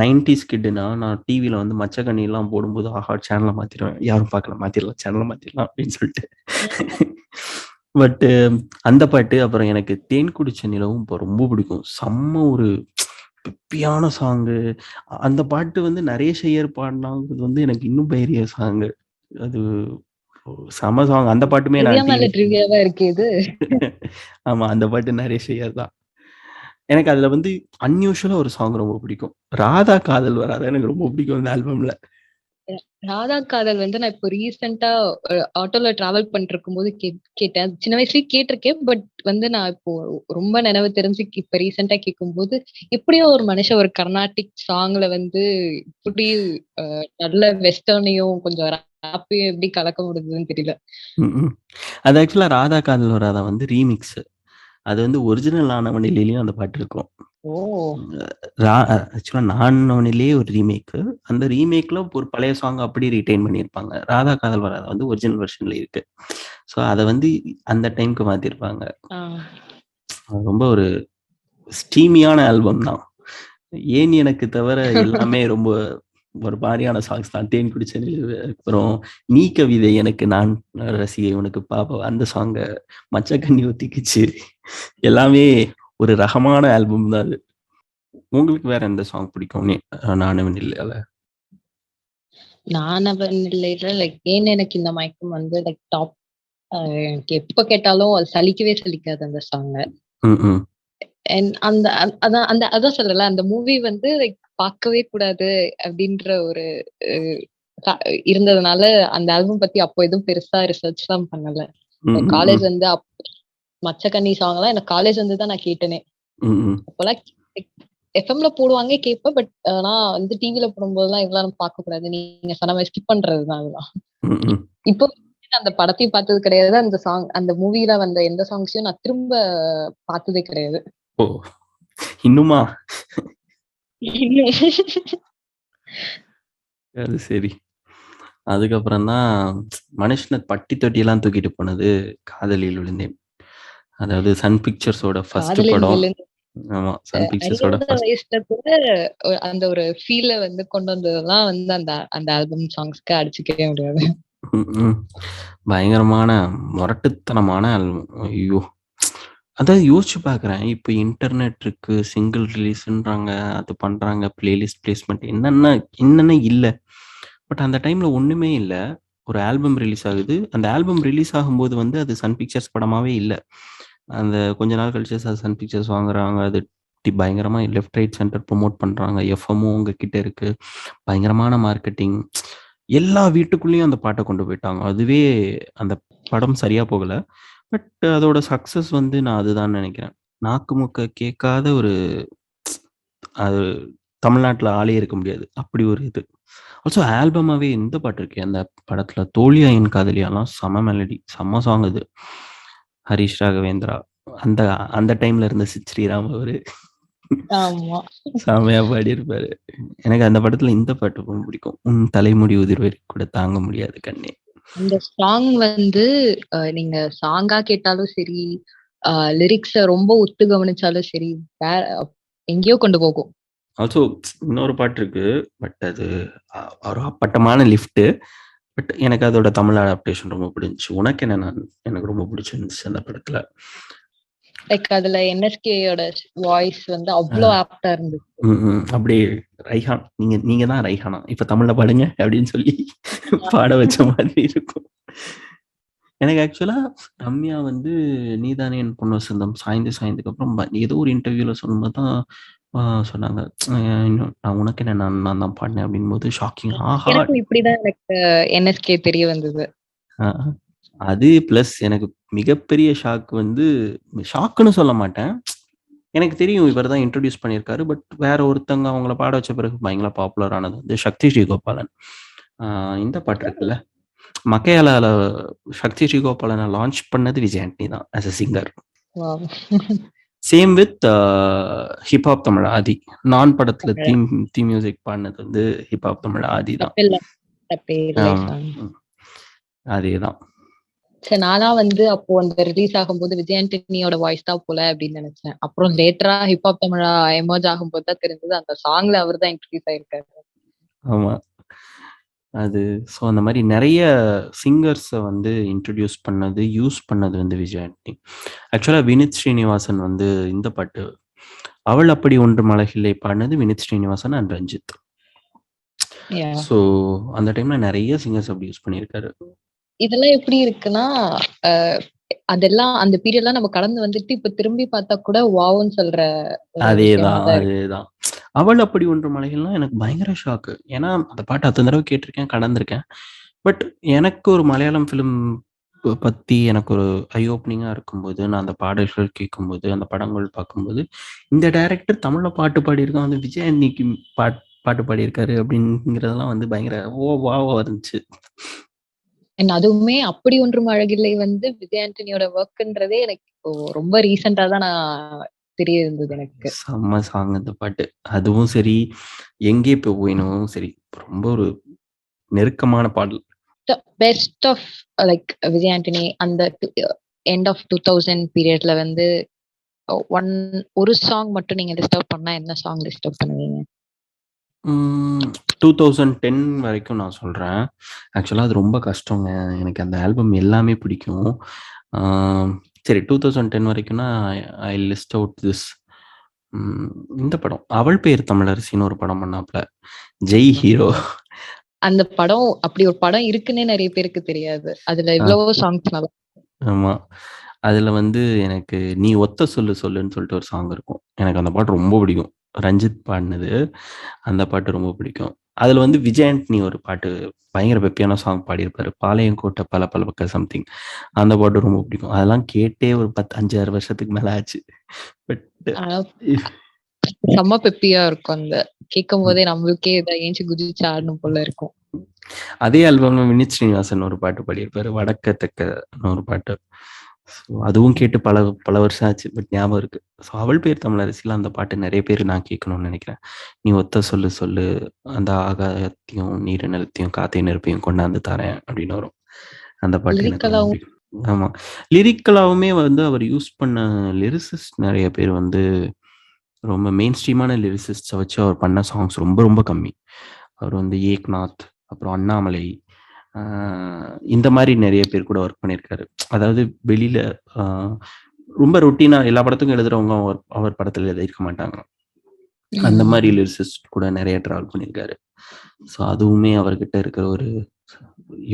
90s கிட்டுனா நான் டிவியில வந்து மச்சக்கண்ணி எல்லாம் போடும்போது ஆஹா சேனலை மாத்திடுவேன், யாரும் பார்க்கல மாத்திரலாம் சேனலை மாத்திரலாம் அப்படின்னு சொல்லிட்டு. பட் அந்த பாட்டு அப்புறம் எனக்கு தேன் குடிச்ச நிலவும் இப்போ ரொம்ப பிடிக்கும். செம்ம ஒரு பிப்பியான சாங்கு. அந்த பாட்டு வந்து நிறைய ஷையர் பாடினாங்கிறது வந்து எனக்கு இன்னும் பெரிய சாங்கு. அது செம சாங். அந்த பாட்டுமே ஆமா, அந்த பாட்டு நிறைய ஷையர் தான். எனக்கு அதுல வந்து அன்யூஷுவலா ஒரு சாங் ரொம்ப பிடிக்கும். ராதா காதல் வராத எனக்கு ரொம்ப பிடிக்கும் இந்த ஆல்பம்ல. ராதா காதல் வந்து நான் இப்போ ரீசெண்டா ஆட்டோல டிராவல் பண்ணிட்டு இருக்கும்போது கேட்டேன். சின்ன வயசுலயே கேட்டிருக்கேன். பட் வந்து நான் இப்போ ரொம்ப நினைவு தெரிஞ்சு இப்ப ரீசெண்டா கேட்கும்போது எப்படியோ ஒரு மனுஷன் ஒரு கர்நாடிக் சாங்ல வந்து இப்படி நல்ல வெஸ்டர்னையும் கொஞ்சம் ராப்பையும் எப்படி கலக்க முடியுதுன்னு தெரியல. அது ஆக்சுவலா ராதா காதல் வராதா வந்து ரீமிக்ஸ். அது வந்து ஒரிஜினல் ஆனவனிலேயும் அந்த பாட்டு இருக்கும். ஆக்சுவலா நானவனிலேயே ஒரு ரீமேக். அந்த ரீமேக்ல ஒரு பழைய சாங் அப்படி ரிட்டைன் பண்ணியிருப்பாங்க. ராதா காதல் வராதா வந்து ஒரிஜினல் வெர்ஷன்ல இருக்கு. ஸோ அதை வந்து அந்த டைம்க்கு மாத்திருப்பாங்க. ரொம்ப ஒரு ஸ்டீமியான ஆல்பம் தான். ஏன் எனக்கு தவிர எல்லாமே ரொம்ப ஒரு மாதிரியான சாங்ஸ் தான். தேன் குடிச்ச நிலவு, அப்புறம் நீ கவிதை எனக்கு நான் ரசிகை உனக்கு பாப்பா, அந்த சாங்க மச்ச கண்ணி ஒத்திக்குச்சு, எல்லாமே ஒரு ரகமான ஆல்பம் தான் அது. உங்களுக்கு வேற எந்த சாங் பிடிக்கும் நானவன் இல்லையால? நானவன் இல்லையில லைக் ஏன் எனக்கு இந்த மயக்கம் வந்து லைக் டாப். எனக்கு எப்ப கேட்டாலும் அது சலிக்கவே சலிக்காது அந்த சாங். அந்த அதான் சொல்லல, அந்த மூவி வந்து லைக் பார்க்கவே கூடாது அப்படின்ற ஒரு இருந்ததுனால அந்த ஆல்பம் பத்தி அப்போ எதுவும் பெருசா ரிசர்ச் தான் பண்ணல. காலேஜ் வந்து மச்சக்கண்ணி சாங் எல்லாம் எனக்கு காலேஜ் வந்து தான் நான் கேட்டேனே. அப்பெல்லாம் எஃப்எம்ல போடுவாங்க கேட்பேன். பட் ஆனா வந்து டிவில போடும்போதெல்லாம் இதெல்லாம் நம்ம பார்க்க கூடாது. நீங்க சொன்ன மாதிரி ஸ்கிப் பண்றதுதான் அதெல்லாம். இப்போ அந்த படத்தையும் பார்த்தது கிடையாது. அந்த சாங் அந்த மூவில வந்த எந்த சாங்ஸையும் நான் திரும்ப பார்த்ததே கிடையாது. ஓ இன்னுமா? அது சரி. அதுக்கப்புறம் தான் மனுஷனை பட்டி தொட்டியெல்லாம் தூக்கிட்டு போனது காதலில் விழுந்தேன். அதாவது சன் பிக்சர்ஸோட ஃபர்ஸ்ட் படம். ஆமா, சன் பிக்சர்ஸோட வயசுல கூட அந்த ஒரு ஃபீல வந்து கொண்டு வந்ததெல்லாம் வந்து அந்த ஆல்பம் சாங்ஸ்க்கு அடிச்சுக்கவே முடியாது. பயங்கரமான முரட்டுத்தனமான ஆல்பம். ஐயோ, அதான் யோசிச்சு பார்க்குறேன். இப்போ இன்டர்நெட் இருக்கு, சிங்கிள் ரிலீஸ்ன்றாங்க, அது பண்றாங்க, பிளேலிஸ்ட் பிளேஸ்மெண்ட் என்னென்ன இல்லை. பட் அந்த டைம்ல ஒண்ணுமே இல்லை. ஒரு ஆல்பம் ரிலீஸ் ஆகுது. அந்த ஆல்பம் ரிலீஸ் ஆகும்போது வந்து அது சன் பிக்சர்ஸ் படமாவே இல்லை. அந்த கொஞ்ச நாள் கழிச்சு சன் பிக்சர்ஸ் வாங்குறாங்க. அது பயங்கரமா லெஃப்ட் ரைட் சென்டர் ப்ரொமோட் பண்றாங்க. எஃப்எம்மும் உங்ககிட்ட இருக்கு. பயங்கரமான மார்க்கெட்டிங். எல்லா வீட்டுக்குள்ளேயும் அந்த பாட்டை கொண்டு போயிட்டாங்க. அதுவே அந்த படம் சரியா போகல. பட் அதோட சக்சஸ் வந்து நான் அதுதான் நினைக்கிறேன். நாக்கு முக்க கேட்காத ஒரு அது தமிழ்நாட்டில் ஆளே இருக்க முடியாது. அப்படி ஒரு இது. ஆல்சோ ஆல்பமாவே இந்த பாட்டு இருக்கு அந்த படத்துல, தோழியா என் காதலியாலாம் செம மெலடி, செம்ம சாங் அது. ஹரிஷ் ராகவேந்திரா அந்த அந்த டைம்ல இருந்த ஸ்ரீராம் அவரு செமையா பாடி இருப்பாரு. எனக்கு அந்த படத்துல இந்த பாட்டு ரொம்ப பிடிக்கும். உன் தலைமுடி உதிர்வை கூட தாங்க முடியாது கண்ணே. அந்த சாங் வந்து நீங்க சாங்கா கேட்டாலும் சரி, லிரிக்ஸ ரொம்ப ஒத்து கவனிச்சாலும் சரி, எங்கேயோ கொண்டு போகும். ஆல்சோ இன்னொரு பாட்டு இருக்கு. பட் அது ஒரு அப்பட்டமான லிஃப்ட். பட் எனக்கு அதோட தமிழ் அடாப்டேஷன் ரொம்ப பிடிச்சிச்சு. உனக்கு என்ன எனக்கு ரொம்ப பிடிச்சிருந்துச்சு அந்த படத்துல. லைக் அதுல என்எஸ்கேயோட வாய்ஸ் வந்து அவ்வளோ ஆப்டா இருந்துச்சு. அப்படியே ரைஹான், நீங்க தான் ரைஹானா இப்ப தமிழ்ல பாடுங்க அப்படின்னு சொல்லி பாட வச்ச மாதிரி இருக்கும். எனக்கு ஆக்சுவலா ரம்யா வந்து நீதானே என் பொண்ணு வசந்தம் சாய்ந்ததுக்கு அப்புறம் ஏதோ ஒரு இன்டர்வியூல சொல்லும்போது தான் சொன்னாங்க, நான் உனக்கு என்ன நான் தான் பாடினேன் அப்படின் போது ஷாக்கிங். இப்படிதான் எனக்கு என்எஸ்கே தெரிய வந்தது. அது பிளஸ் எனக்கு மிகப்பெரிய ஷாக் வந்து, ஷாக்குன்னு சொல்ல மாட்டேன், எனக்கு தெரியும் இவர் தான் இன்ட்ரடியூஸ் பண்ணியிருக்காரு. பட் வேற ஒருத்தங்க அவங்கள பாட வச்ச பிறகு பயங்கர பாப்புலர் ஆனது வந்து சக்தி ஸ்ரீகோபாலன். இந்த பாட்டு இருக்குல்ல, மக்கையாலால சக்தி ஸ்ரீகோபாலனை லான்ச் பண்ணது விஜய் ஆண்டனி தான் as a singer. Same with hip hop Tamil Aadhi. நான் படத்துல தீம் மியூசிக் பாடினது வந்து ஹிப்ஹாப் தமிழ் ஆதி தான். அதேதான். சரி, நானா வந்து அப்போ அந்த ரிலீஸ் ஆகும்போது விஜய் ஆண்டனியோட வாய்ஸ் தான் போல அப்படின்னு நினைச்சேன். அப்புறம் லேட்டரா ஹிப்ஹாப் தமிழா எமர்ஜ் ஆகும்போது தான் தெரிஞ்சது அந்த சாங்ல அவர் தான் இன்ட்ரடியூஸ் ஆயிருக்காரு. ஆமா, அது ஸோ அந்த மாதிரி நிறைய சிங்கர்ஸை வந்து இன்ட்ரடியூஸ் பண்ணது, யூஸ் பண்ணது வந்து விஜய் ஆண்டனி. ஆக்சுவலாக வினித் ஸ்ரீனிவாசன் வந்து இந்த பாட்டு அவள் அப்படி ஒன்று மலகில்லை பாடினது வினித் ஸ்ரீனிவாசன் அண்ட் ரஞ்சித். ஸோ அந்த டைம்ல நிறைய சிங்கர்ஸ் அப்படி யூஸ் பண்ணியிருக்காரு. இதெல்லாம் எப்படி இருக்குன்னா, அதெல்லாம் அந்த பீரியட்லாம் நம்ம கடந்து வந்துட்டு இப்ப திரும்பி பார்த்தா கூட வாவ்னு சொல்ற. அதேதான். அவள் அப்படி ஒன்று மலைகள்லாம் எனக்கு பயங்கர ஷாக்கு. ஏன்னா அந்த பாட்டு அத்தனை தடவை கேட்டிருக்கேன், கடந்திருக்கேன். பட் எனக்கு ஒரு மலையாளம் ஃபிலிம் பத்தி எனக்கு ஒரு ஐ ஓப்பனிங்கா இருக்கும்போது, நான் அந்த பாடல்கள் கேட்கும்போது, அந்த படங்கள் பார்க்கும்போது, இந்த டைரக்டர் தமிழ்ல பாட்டு பாடியிருக்கான், வந்து விஜய் ஆண்டனிக்கு பாட்டு பாடியிருக்காரு அப்படிங்கிறதெல்லாம் வந்து பயங்கர வாவா இருந்துச்சு. அதுவுமே அப்படி ஒன்றும் அழகில்லை வந்து விஜய் ஆண்டனியோட ஒர்க்ன்றதே எனக்கு ரொம்ப ரீசெண்டா தான் நான் தெரிய இருந்தது எனக்கு. செம்ம சாங் அந்த பாட்டு. அதுவும் சரி, எங்கே போயினும் சரி, ரொம்ப ஒரு நெருக்கமான பாடல். Best of like Vijay Antony அந்த எண்ட் ஆஃப் 2000 பீரியட்ல வந்து ஒரு சாங் மட்டும் நீங்க லிஸ்ட் அவுட் பண்ணா என்ன சாங் லிஸ்ட் அவுட் பண்ணுவீங்க? 2010 வரைக்கும் நான் சொல்றேன். ஆக்சுவலா அது ரொம்ப கஷ்டங்க. எனக்கு அந்த ஆல்பம் எல்லாமே பிடிக்கும். சரி, 2010 வரைக்கும்னா ஐ லிஸ்ட் அவுட் திஸ். இந்த படம் அவள் பெயர் தமிழரசின்னு ஒரு படம் பண்ணாப்ல, ஜெய் ஹீரோ. அந்த படம் அப்படி ஒரு படம் இருக்குன்னே நிறைய பேருக்கு தெரியாது. அதுல எவ்வளவோ சாங்ஸ் நல்லா. ஆமா, அதுல வந்து எனக்கு நீ ஒத்த சொல்லுன்னு சொல்லிட்டு ஒரு சாங் இருக்கும். எனக்கு அந்த பாட்டு ரொம்ப பிடிக்கும். ரஞ்சித் பாடினது. அந்த பாட்டு ரொம்ப பிடிக்கும். அதுல வந்து விஜய் ஆண்டனி ஒரு பாட்டு பயங்கர பெப்பியான சாங் பாடியிருப்பாரு. பாளையங்கோட்டை பல பல பக்க சம்திங். அந்த பாட்டு ரொம்ப பிடிக்கும். அதெல்லாம் கேட்டே ஒரு 5, 6 வருஷத்துக்கு மேல ஆச்சு. பட் ஆனா செம்ம பெப்பியா இருக்கும். அந்த கேட்கும் போதே நம்மளுக்கே இதை ஏஞ்சி குதிச்சு ஆடணும் போல இருக்கும். அதே ஆல்பம்ல வினித் ஸ்ரீனிவாசன் ஒரு பாட்டு பாடியிருப்பாரு. வடக்க தெக்கன்னு ஒரு பாட்டு. ஸோ அதுவும் கேட்டு பல பல வருஷம் ஆச்சு. பட் ஞாபகம் இருக்கு. ஸோ அவள் பேர் தமிழரசில அந்த பாட்டு நிறைய பேர் நான் கேட்கணும்னு நினைக்கிறேன். நீ ஒத்த சொல்லு சொல்லு அந்த ஆகாயத்தையும் நீர் நிலத்தையும் காத்தையும் நெருப்பையும் கொண்டாந்து தரேன் அப்படின்னு வரும். அந்த பாட்டு எனக்கு ரொம்ப லிரிக்கலாவும் பிடிக்கும். ஆமா. லிரிக்கலாவுமே வந்து அவர் யூஸ் பண்ண லிரிசிஸ்ட் நிறைய பேர் வந்து ரொம்ப மெயின் ஸ்ட்ரீமான லிரிசிஸ்ட்ஸை வச்சு அவர் பண்ண சாங்ஸ் ரொம்ப ரொம்ப கம்மி. அவர் வந்து ஏக்நாத், அப்புறம் அண்ணாமலை, இந்த மாதிரி நிறைய பேர் கூட ஒர்க் பண்ணியிருக்காரு. அதாவது வெளியில ரொம்ப ரொட்டீனா எல்லா படத்துக்கும் எழுதுறவங்க அவர் படத்துல எழுதியிருக்க மாட்டாங்க. அந்த மாதிரி லிரிசிஸ்ட் கூட நிறைய டிராவல் பண்ணியிருக்காரு. ஸோ அதுவுமே அவர்கிட்ட இருக்கிற ஒரு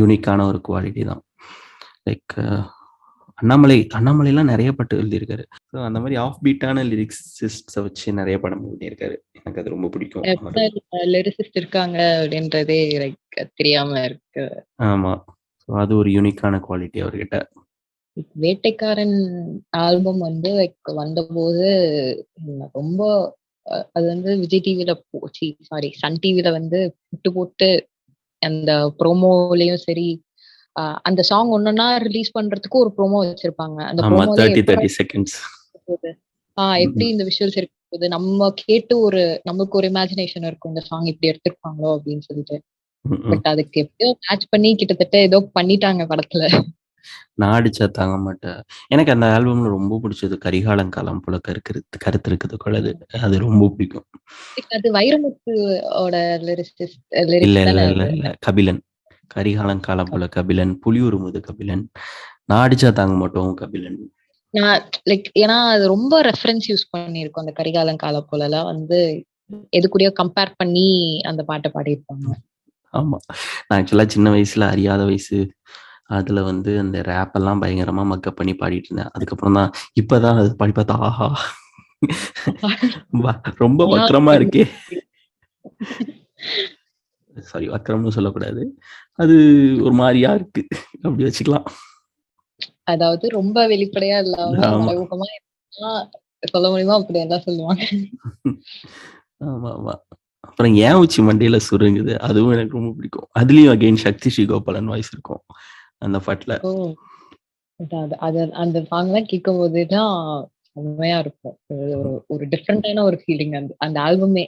யூனிக்கான ஒரு குவாலிட்டி தான். லைக் அண்ணாமலைலாம் நிறைய பாட்டு எழுதியிருக்காரு. ஸோ அந்த மாதிரி ஆஃப் பீட்டான லிரிக்ஸிஸ்டை வச்சு நிறைய படம் எழுதியிருக்காரு. எனக்கு அது ரொம்ப பிடிக்கும். லிரிசிஸ்ட் இருக்காங்க அப்படின்றதே லைக் தெரியாம இருக்கு. ஆமா. ஸோ அது ஒரு யூனிக்கான குவாலிட்டி அவர்கிட்ட. வேட்டைக்காரன் ஆல்பம் வந்து லைக் வந்தபோது ரொம்ப அது வந்து விஜய் டிவில போச்சு, சாரி சன் டிவில வந்து புட்டு போட்டு அந்த ப்ரோமோலயும் சரி, அந்த சாங் ஒன்னொன்னா ரிலீஸ் பண்றதுக்கு ஒரு ப்ரோமோ வச்சிருப்பாங்க. அந்த ஆமா, ப்ரோமோல 30 செகண்ட்ஸ். எப்படி இந்த விஷுவல்ஸ் இருக்குது, நம்ம கேட்டு ஒரு நமக்கு ஒரு இமேஜினேஷன் இருக்கும் இந்த சாங் இப்படி எடுத்திருப்பாங்களோ அப்படின்னு சொல்லிட்டு. பட் அதுக்கு எப்படியோ மேட்ச் பண்ணி கிட்டத்தட்ட ஏதோ பண்ணிட்டாங்க படத்துல. நான் அடிச்சா தாங்க மாட்டேன். எனக்கு அந்த ஆல்பம்ல ரொம்ப பிடிச்சது கரிகாலங்காலம் போல கருத்து இருக்குது கொள்ளது. அது ரொம்ப பிடிக்கும். அது வைரமுத்துவோட லிரிக்ஸ் இல்ல இல்ல தானே இல்ல அது? இல்ல கபிலன். கரிகாலங்காலம் போல கபிலன், புலியுருமுது கபிலன், நான் அடிச்சா தாங்க மாட்டோம் கபிலன். நான் லைக் ஏன்னா அது ரொம்ப ரெஃபரன்ஸ் யூஸ் பண்ணியிருக்கோம். அந்த கரிகாலங்காலம் போலலாம் வந்து எது கூடயோ கம்பேர் பண்ணி அந்த பாட்டை பாடியிருப்பாங்க. ஆமா. நான் ஆக்சுவலா சின்ன வயசுல அறியாத வயசு அதுல வந்து அந்த ரேப் எல்லாம் பயங்கரமா மக்கப் பண்ணி பாடிட்டு இருந்தேன். அதுக்கப்புறம் தான் இப்பதான் அது பாடி பார்த்தா ஆஹா ரொம்ப வக்கரமா இருக்கே. சாரி, வக்கரம்னு சொல்லக்கூடாது. அது ஒரு மாதிரியா இருக்கு அப்படி வச்சுக்கலாம். அதாவது ரொம்ப வெளிப்படையா இல்லாம மறைமுகமா சொல்ல முடியுமா அப்படி என்ன சொல்லுவாங்க. ஆமா ஆமா. அப்புறம் ஏன் உச்சி மண்டையில சுருங்குது அதுவும் எனக்கு ரொம்ப பிடிக்கும். அதுலயும் அகைன் சக்தி ஸ்ரீகோபாலன் வாய்ஸ் இருக்கும் அந்த பாட்டுல. அந்த சாங் எல்லாம் கேட்கும் போதுதான் செம்மையா இருக்கும். ஒரு டிஃப்ரெண்டான ஒரு ஃபீலிங் அந்த ஆல்பமே.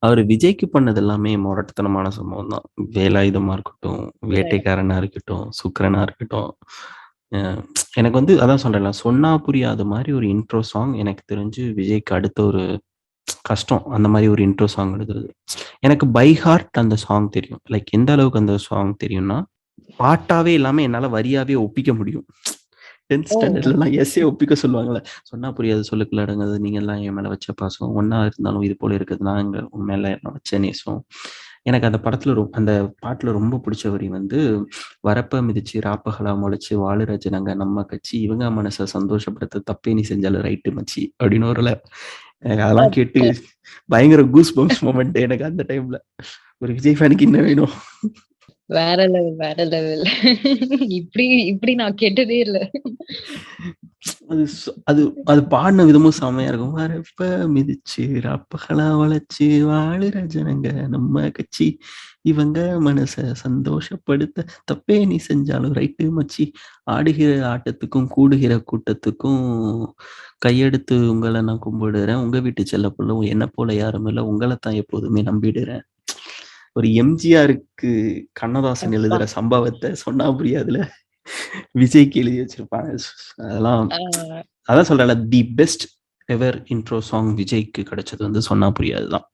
அவர் விஜய்க்கு பண்ணது எல்லாமே முரட்டுத்தனமான சம்பவம் தான். வேலாயுதமா இருக்கட்டும், வேட்டைக்காரனா இருக்கட்டும், சுக்கரனா இருக்கட்டும். எனக்கு வந்து அதான் சொல்றேன்ல, சொன்னா புரியாத மாதிரி ஒரு இன்ட்ரோ சாங் எனக்கு தெரிஞ்சு விஜய்க்கு அடுத்த ஒரு கஷ்டம். அந்த மாதிரி ஒரு இன்ட்ரோ சாங் எழுதுறது. எனக்கு பை ஹார்ட் அந்த சாங் தெரியும். லைக் எந்த அளவுக்கு அந்த சாங் தெரியும்னா, பாட்டாவே இல்லாம என்னால வரியாவே ஒப்பிக்க முடியும். 10th ஸ்டாண்டர்ட்லாம் எஸ்ஏ ஒப்பிக்க சொல்லுவாங்கல்ல. சொன்னா புரியாது சொல்லுக்குள்ள அடங்காது நீங்க எல்லாம் என் மேல வச்ச பாசம் ஒன்னா இருந்தாலும் இது போல இருக்குது நான் எங்க உன் மேல என்ன வச்ச நேசம். எனக்கு அந்த படத்துல அந்த பாட்டுல ரொம்ப பிடிச்ச வரி வந்து, வரப்ப மிதிச்சு ராப்பகலா முளைச்சு வாழுற ஜனங்க நம்ம கட்சி இவங்க மனசை சந்தோஷப்படுத்த தப்பே நீ செஞ்சாலும் ரைட்டு மச்சி அப்படின்னு வரல. எனக்கு அதெல்லாம் கேட்டு பயங்கர கூஸ் பம்ப்ஸ் மொமெண்ட் எனக்கு அந்த டைம்ல. ஒரு விஜய் ஃபேனுக்கு என்ன வேணும். வேற லெவல் வேற லெவல். இப்படி நான் கேட்டதே இல்ல. அது அது அது பாடின விதமும் செமையா இருக்கும். வரப்ப மிதிச்சு ராப்பகலா வளைச்சு வாழுற ஜனங்க நம்ம கட்சி இவங்க மனச சந்தோஷப்படுத்த தப்பே நீ செஞ்சாலும் ரைட்டு மச்சி ஆடுகிற ஆட்டத்துக்கும் கூடுகிற கூட்டத்துக்கும் கையெடுத்து உங்களை நான் கும்பிடுறேன். உங்க வீட்டு செல்ல புள்ள என்ன போல யாரும் இல்லை உங்களை தான் எப்போதுமே நம்பிடுறேன். ஒரு எம்ஜிஆருக்கு கண்ணதாசன் எழுதுற சம்பவத்தை சொன்னா புரியாதுல விஜய்க்கு எழுதி வச்சிருப்பாங்க. அதெல்லாம் அதான் சொல்றேன்ல, the best ever intro song விஜய்க்கு கிடைச்சது வந்து சொன்னா புரியாதுதான்.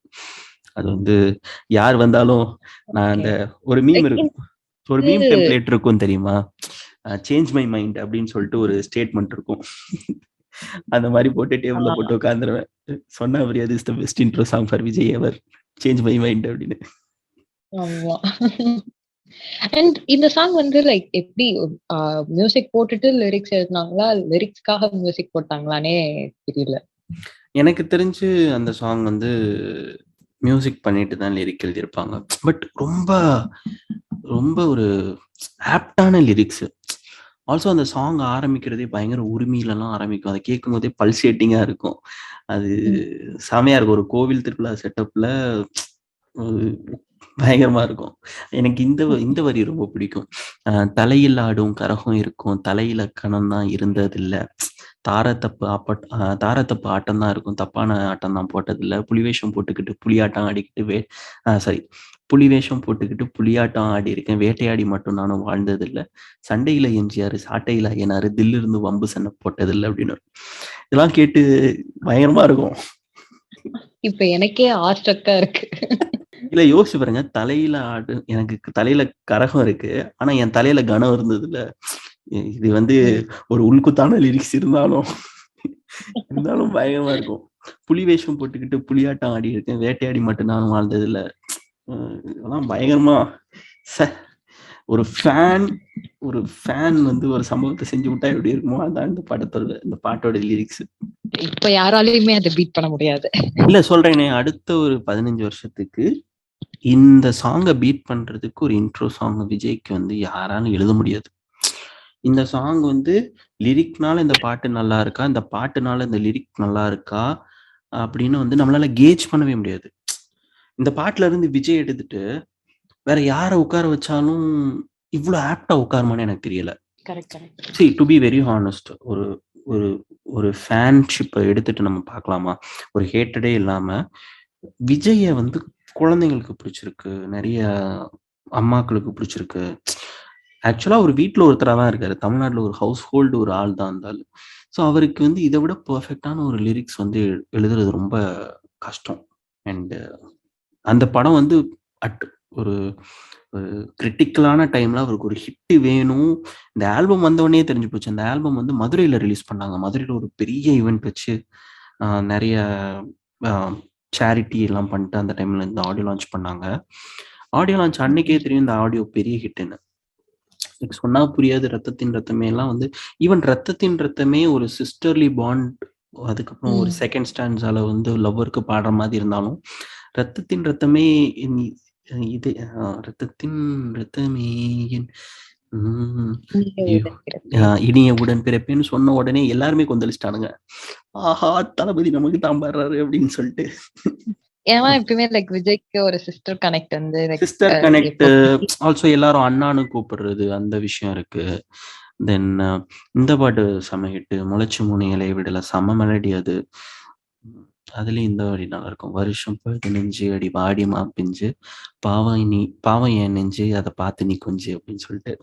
அது வந்து யார் வந்தாலும் நான் அந்த ஒரு மீம் இருக்கும், ஒரு மீம் டெம்ப்ளேட் இருக்கும் தெரியுமா, சேஞ்ச் மை மைண்ட் அப்படின்னு சொல்லிட்டு ஒரு ஸ்டேட்மெண்ட் இருக்கும். அந்த மாதிரி போட்டு டேபிள்ல போட்டு உட்காந்துருவேன். சொன்னா புரியாது is the best intro song for Vijay ever, change my mind அப்படின்னு. ஆமா. அண்ட் இந்த சாங் வந்து லைக் எப்படி மியூசிக் போட்டுட்டு லிரிக்ஸ் எழுதினாங்களா, லிரிக்ஸ்க்காக மியூசிக் போட்டாங்களானே தெரியல. எனக்கு தெரிஞ்சு அந்த சாங் வந்து மியூசிக் பண்ணிட்டு தான் லிரிக் எழுதியிருப்பாங்க. பட் ரொம்ப ரொம்ப ஒரு ஆப்டான லிரிக்ஸ். ஆல்சோ அந்த சாங் ஆரம்பிக்கிறதே பயங்கர உரிமையிலலாம் ஆரம்பிக்கும். அத கேட்கும்போதே பல்சேட்டிங்கா இருக்கும். அது ம். செமையா இருக்கும். ஒரு கோவில் திருவிழா செட்டப்ல பயங்கரமா இருக்கும். எனக்கு இந்த வரி ரொம்ப பிடிக்கும். தலையில் ஆடும் கரகம் இருக்கும். தலையிலக்கணம் தான் இருந்ததில்ல. தாரத்தப்பு ஆட்டம் தான் இருக்கும். தப்பான ஆட்டம் தான் போட்டதில்ல. புலி வேஷம் போட்டுக்கிட்டு புலியாட்டம் ஆடிக்கிட்டு சாரி. புலி வேஷம் போட்டுக்கிட்டு புலியாட்டம் ஆடியிருக்கேன். வேட்டையாடி மட்டும் நானும் வாழ்ந்ததில்ல. சண்டையில எம்ஜிஆர், சாட்டையில ஐயனாரு, தில்லிருந்து வம்பு சண்டை போட்டதில்ல அப்படின்னு. இதெல்லாம் கேட்டு பயங்கரமா இருக்கும். இப்ப எனக்கே ஆஸ்ட்ரக்கா இருக்கு. இல்ல யோசிச்சு பாருங்க. எனக்கு தலையில கரகம் இருக்கு. ஆனா என் தலையில கனம் இருந்ததுல்ல. இது வந்து ம். ஒரு உள்குத்தான லிரிக்ஸ் இருந்தாலும் பயங்கரமா இருக்கும். புலி வேஷம் போட்டுக்கிட்டு புலியாட்டம் ஆடியிருக்கேன். வேட்டையாடி மட்டும் நானும் வாழ்ந்ததில்ல. இதெல்லாம் பயங்கரமா ஒரு ஃபேன் வந்து ஒரு சம்பவத்தை செஞ்சு விட்டா எப்படி இருக்குமோ அதான் இந்த பாட்டோட லிரிக்ஸ். இப்ப யாராலையுமே அதை பீட் பண்ண முடியாது. இல்ல சொல்றேனே, அடுத்த ஒரு 15 வருஷத்துக்கு இந்த சாங்கை பீட் பண்றதுக்கு ஒரு இன்ட்ரோ சாங் விஜய்க்கு வந்து யாராலும் எழுத முடியாது. இந்த சாங் வந்து லிரிக்னால இந்த பாட்டு நல்லா இருக்கா, இந்த பாட்டுனால இந்த லிரிக் நல்லா இருக்கா அப்படின்னு வந்து நம்மளால கேஜ் பண்ணவே முடியாது. இந்த பாட்டுல இருந்து விஜய் எடுத்துட்டு வேற யாரை உட்கார வச்சாலும் இவ்வளவு ஆப்டா உட்காருமான்னு எனக்கு தெரியல. See, to be very honest, ஒரு ஒரு ஒரு ஃபேன்ஷிப்பை எடுத்துட்டு நம்ம பார்க்கலாமா? ஒரு ஹேட்டடே இல்லாம விஜய வந்து குழந்தைங்களுக்கு பிடிச்சிருக்கு. நிறைய அம்மாக்களுக்கு பிடிச்சிருக்கு. ஆக்சுவலா ஒரு வீட்ல ஒருத்தரா தான் இருக்காரு. தமிழ்நாட்டுல ஒரு ஹவுஸ் ஹோல்டு ஒரு ஆள் தான் அந்த ஆளு. ஸோ அவருக்கு வந்து இதை விட பெர்ஃபெக்ட்டான ஒரு லிரிக்ஸ் வந்து எழுதுறது ரொம்ப கஷ்டம். அண்ட் அந்த படம் வந்து அட் ஒரு ஒரு கிரிட்டிக்கலான டைம்ல அவருக்கு ஒரு ஹிட் வேணும். இந்த ஆல்பம் வந்தோடனே தெரிஞ்சு போச்சு. அந்த ஆல்பம் வந்து மதுரையில ரிலீஸ் பண்ணாங்க. மதுரையில ஒரு பெரிய ஈவெண்ட் வச்சு நிறைய சேரிட்டி எல்லாம் பண்ணிட்டு அந்த டைம்ல இந்த ஆடியோ லான்ச் பண்ணாங்க. ஆடியோ லான்ச் அன்னைக்கே தெரியும் இந்த ஆடியோ பெரிய ஹிட்னு. சொன்னா புரியாது. ரத்தத்தின் ரத்தமே எல்லாம் வந்து ஈவன் ரத்தத்தின் ரத்தமே ஒரு சிஸ்டர்லி பாண்ட். அதுக்கப்புறம் ஒரு செகண்ட் ஸ்டாண்ட்ஸால வந்து லவ்வருக்கு பாடுற மாதிரி இருந்தாலும் ரத்தத்தின் ரத்தமே இது ரத்தத்தின் ரத்தமே இனிய உடன்பிறப்பேன்னு சொன்ன உடனே எல்லாருமே கொந்தளிச்சிட்டானுங்க. ஆஹா தளபதி நமக்கு தான் பாடுறாரு அப்படின்னு சொல்லிட்டு. ஏன்னா எப்பயுமே லைக் விஜய்க்கு ஒரு சிஸ்டர் கனெக்ட் வந்து சிஸ்டர் கனெக்ட். ஆல்சோ எல்லாரும் அண்ணான்னு கூப்பிடுறது அந்த விஷயம் இருக்கு. தென் இந்த பாட்டு செம ஹிட். முளைச்சு 3 இலையை விடல செம மெலடி அது. அதுலயும் இந்த வரி நல்லா இருக்கும். வருஷம் 15 அடி வாடிமா பிஞ்சு பாவம் என் நெஞ்சு அதை பார்த்து நீ கொஞ்சு அப்படின்னு சொல்லிட்டு.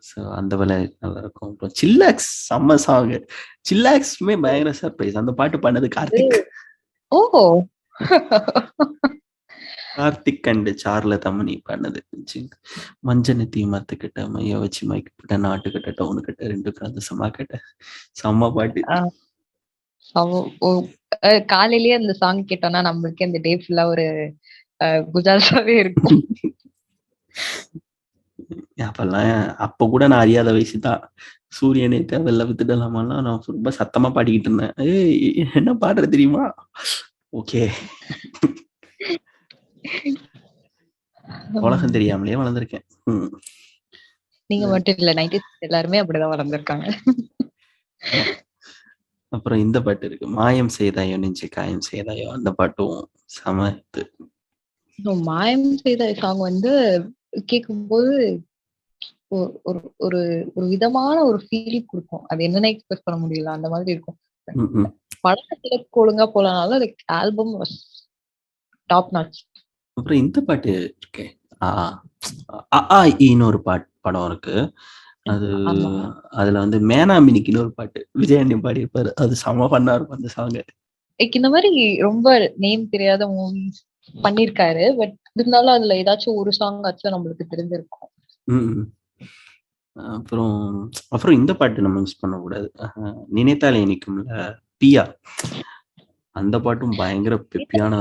ஸோ அந்த வேலை நல்லா இருக்கும். அப்புறம் சில்லாக்ஸ் செம்ம சாங். சில்லாக்ஸ்மே பயங்கர சர்ப்ரைஸ். அந்த பாட்டு பண்ணது கார்த்திக். ஓ கார்த்திக் அண்ட் சார்ல தமனி பண்ணது. மஞ்சனத்தி மரத்துக்கிட்ட மைய வச்சு மைக்கு கிட்ட நாட்டுக்கிட்ட டவுனு கிட்ட 2 கலந்து செம்ம கிட்ட செம்ம பாட்டு. காலையிலேயே அந்த சாங் கேட்டோம்னா நம்மளுக்கு அந்த டே ஃபுல்லா ஒரு குஜால்ஸாவே இருக்கும். அப்பெல்லாம் அப்ப கூட நான் அறியாத வயசு தான். சூரியனே தேவையில்ல வித்துடலாமான்னா நான் ரொம்ப சத்தமா பாடிக்கிட்டு இருந்தேன். ஏய் என்ன பாடுற தெரியுமா? ஓகே. உலகம் தெரியாமலே வளர்ந்துருக்கேன். நீங்க மட்டும் இல்ல 90s எல்லாருமே அப்படிதான் வளர்ந்துருக்காங்க. அப்புறம் இந்த பாட்டு இருக்கு. மாயம் செய்தாயோ நெஞ்சு காயம் செய்தாயோ அந்த பாட்டும் செம இது. மாயம் செய்த சாங் வந்து கேட்கும்போது ஒரு ஒரு ஒரு விதமான ஒரு ஃபீல் கொடுக்கும். அது என்னன்னு எக்ஸ்பிரஸ் பண்ண முடியல. அந்த மாதிரி இருக்கும். படத்துல ஒழுங்கா போலனாலும் லைக் ஆல்பம் டாப் நாட்ச். அப்புறம் இந்த பாட்டு இருக்கு. இன்னொரு படம் இருக்கு. அது அதுல வந்து மேனாமினிக்குன்னு ஒரு பாட்டு விஜயாண்டி பாடி இருப்பாரு. அது செம பண்ணா இருக்கும் அந்த சாங். இந்த மாதிரி ரொம்ப நேம் தெரியாத மூவிஸ் பண்ணிருக்காரு. பட் இருந்தாலும் அதுல ஏதாச்சும் ஒரு சாங் ஆச்சும் நம்மளுக்கு தெரிஞ்சிருக்கும். அப்புறம் இந்த பாட்டு நம்ம மிஸ் பண்ண கூடாது. நினைத்தாலே இனிக்கும்ல பியா. அந்த பாட்டும் பயங்கர பெப்பியான.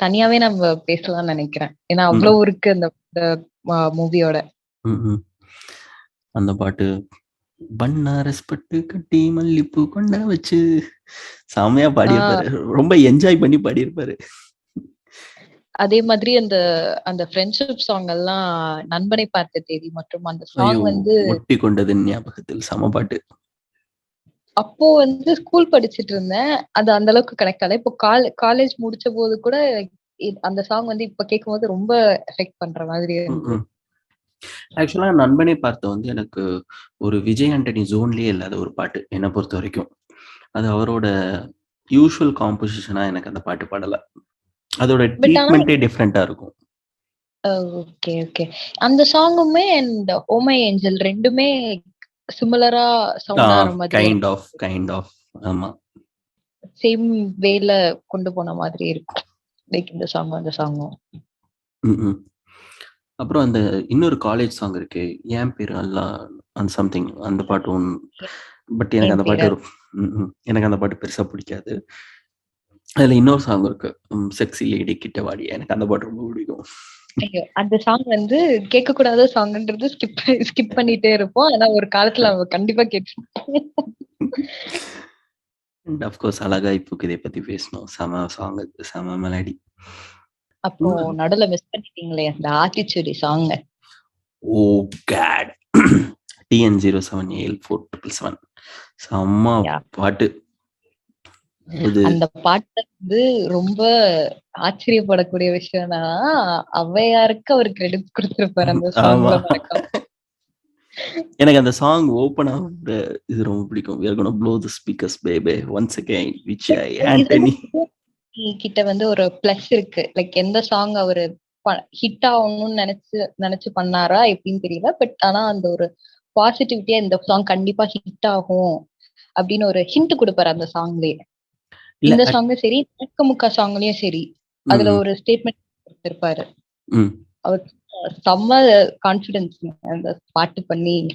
தனியாவே நம்ம பேசலாம்னு நினைக்கிறேன். ஏன்னா அவ்வளவு இருக்கு அந்த மூவியோட. அந்த பாட்டு பன்னாரஸ் பட்டு கட்டி மல்லிப்பூ கொண்ட வச்சு செமையா ஆ பாடியிருப்பாரு. ரொம்ப என்ஜாய் பண்ணி பாடியிருப்பாரு. அதே மாதிரி அந்த அந்த ஃப்ரெண்ட்ஷிப் சாங் எல்லாம் நண்பனை பார்த்த தேதி மற்றும் அந்த ஐயோ! சாங் வந்து ஒட்டி கொண்டதின் ஞாபகத்தில் செம பாட்டு. அப்போ வந்து ஸ்கூல் படிச்சுட்டு இருந்தேன். அது அந்த அளவுக்கு கனெக்ட் ஆகல. இப்போ காலேஜ் முடிச்ச போது கூட அந்த சாங் வந்து இப்ப கேட்கும்போது ரொம்ப எஃபெக்ட் பண்ற மாதிரி இருந்தது. ம். ஆக்சுவலா நண்பனை பார்த்த வந்து எனக்கு ஒரு விஜய் ஆண்டனி ஜோன்லயே இல்லாத ஒரு பாட்டு என்ன பொறுத்த வரைக்கும். அது அவரோட யூசுவல் காம்போசிஷனா எனக்கு அந்த பாட்டு படல. அதோட பட் ஆனா ட்ரீட்மெண்ட்டே டிஃப்ரெண்ட்டா இருக்கும். Okay, okay. அந்த சாங்குமே அண்ட் ஓ மை ஏஞ்சல் 2மே சிமிலரா ஆ சவுண்ட் ஆற மாதிரி கைண்ட் ஆஃப் ஆமா. சேம் வேல கொண்டு போன மாதிரி இருக்கும். லைக் இந்த சாங்கும், அந்த சாங்கும். ம்ஹ்ம். அப்புறம் அந்த இன்னொரு காலேஜ் சாங் இருக்கே, "என் பேரு அல்லா" அண்ட் சம்திங் அந்த பாட்டும். பட் எனக்கு என் அந்த பாட்டு பேரு எனக்கு அந்த பாட்டு பெருசா பிடிக்காது. அதுல இன்னொரு சாங் இருக்கு. "செக்ஸி லேடி கிட்ட வாடி" எனக்கு அந்த பாட்டு ரொம்ப பிடிக்கும். ஐயோ! அந்த சாங் வந்து கேட்கக்கூடாத சாங்குன்றது ஸ்கிப் பண்ணிட்டே இருப்போம். ஆனா ஒரு காலத்துல அவ கண்டிப்பா கேட்டுருப்போம். அண்ட் ஆஃப் கோர்ஸ் "அழகாய் பூக்குதே" பத்தி பேசினோம். செம சாங் அது. செம மெலடி. அப்புறம் நடுவுல மிஸ் பண்ணிட்டீங்களே அந்த ஆத்திச்சூடி சாங். ஓ காட்! TN07AL4777 செம்ம யா பாட்டு. அது அந்த பாட்டு வந்து ரொம்ப ஆச்சரியப்படக்கூடிய விஷயம்னா, ஔவையாருக்கு அவர் கிரெடிட்ஸ் குடுத்திருப்பாரு அந்த ஆமா. சாங்ல மறக்காம. எனக்கு அந்த சாங் ஓப்பன் ஆகுற இது ரொம்ப பிடிக்கும். "We are gonna blow the speakers baby once again Vijay இதுல ஆண்டனி." கிட்ட வந்து ஒரு பிளஸ் இருக்கு. லைக் எந்த சாங் அவரு ஹிட் ஆகணும்னு நெனச்சு பண்ணாரா எப்படின்னு தெரியல. பட் ஆனா அந்த ஒரு பாசிட்டிவிட்டியா இந்த சாங் கண்டிப்பா ஹிட் ஆகும் அப்படின்னு ஒரு ஹிண்ட் குடுப்பாரு அந்த சாங்லயே. இல்ல இந்த சாங்கும் சரி, முக்க முக்கா சாங்லயும் சரி. அதுல ம், ஒரு ஸ்டேட்மெண்ட் குடுத்திருப்பாரு. ம். அவர் செம்ம கான்ஃபிடன்ஸ் அந்த பாட்டு பண்ணி இல்ல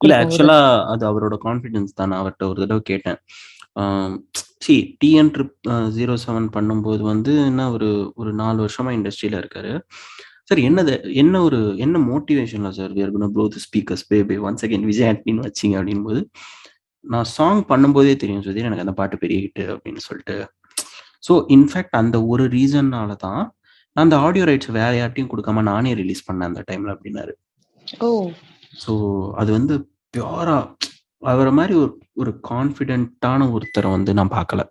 குடுக்கும்போது. ஆக்சுவலா அது அவரோட கான்ஃபிடன்ஸ் தான். நான் அவர்ட்ட ஒரு தடவ கேட்டேன். சி டிஎன் ட்ரிப் 07 பண்ணும்போது வந்து என்ன ஒரு 4 வருஷமா இண்டஸ்ட்ரியில இருக்காரு. சார் என்ன மோட்டிவேஷன்ல sir "We are gonna blow the speakers baby once again Vijay ஆண்டனின்னு வச்சீங்க" அப்படின்போது, "நான் சாங் பண்ணும்போதே தெரியும் சுதீர் எனக்கு அந்த பாட்டு பெரிய ஹிட்" அப்படின்னு சொல்லிட்டு. ஸோ இன்ஃபாக்ட் அந்த ஒரு ரீசன்னால தான் நான் அந்த ஆடியோ ரைட்ஸ் வேற யார்ட்டயும் குடுக்காம நானே ரிலீஸ் பண்ணேன் அந்த டைம்ல அப்படின்னாரு. ஓ! ஸோ அது வந்து பியூரா அவர மாரி ஒரு கான்ஃபிடென்ட்டான ஒருத்தர வந்து நான் பார்க்கல.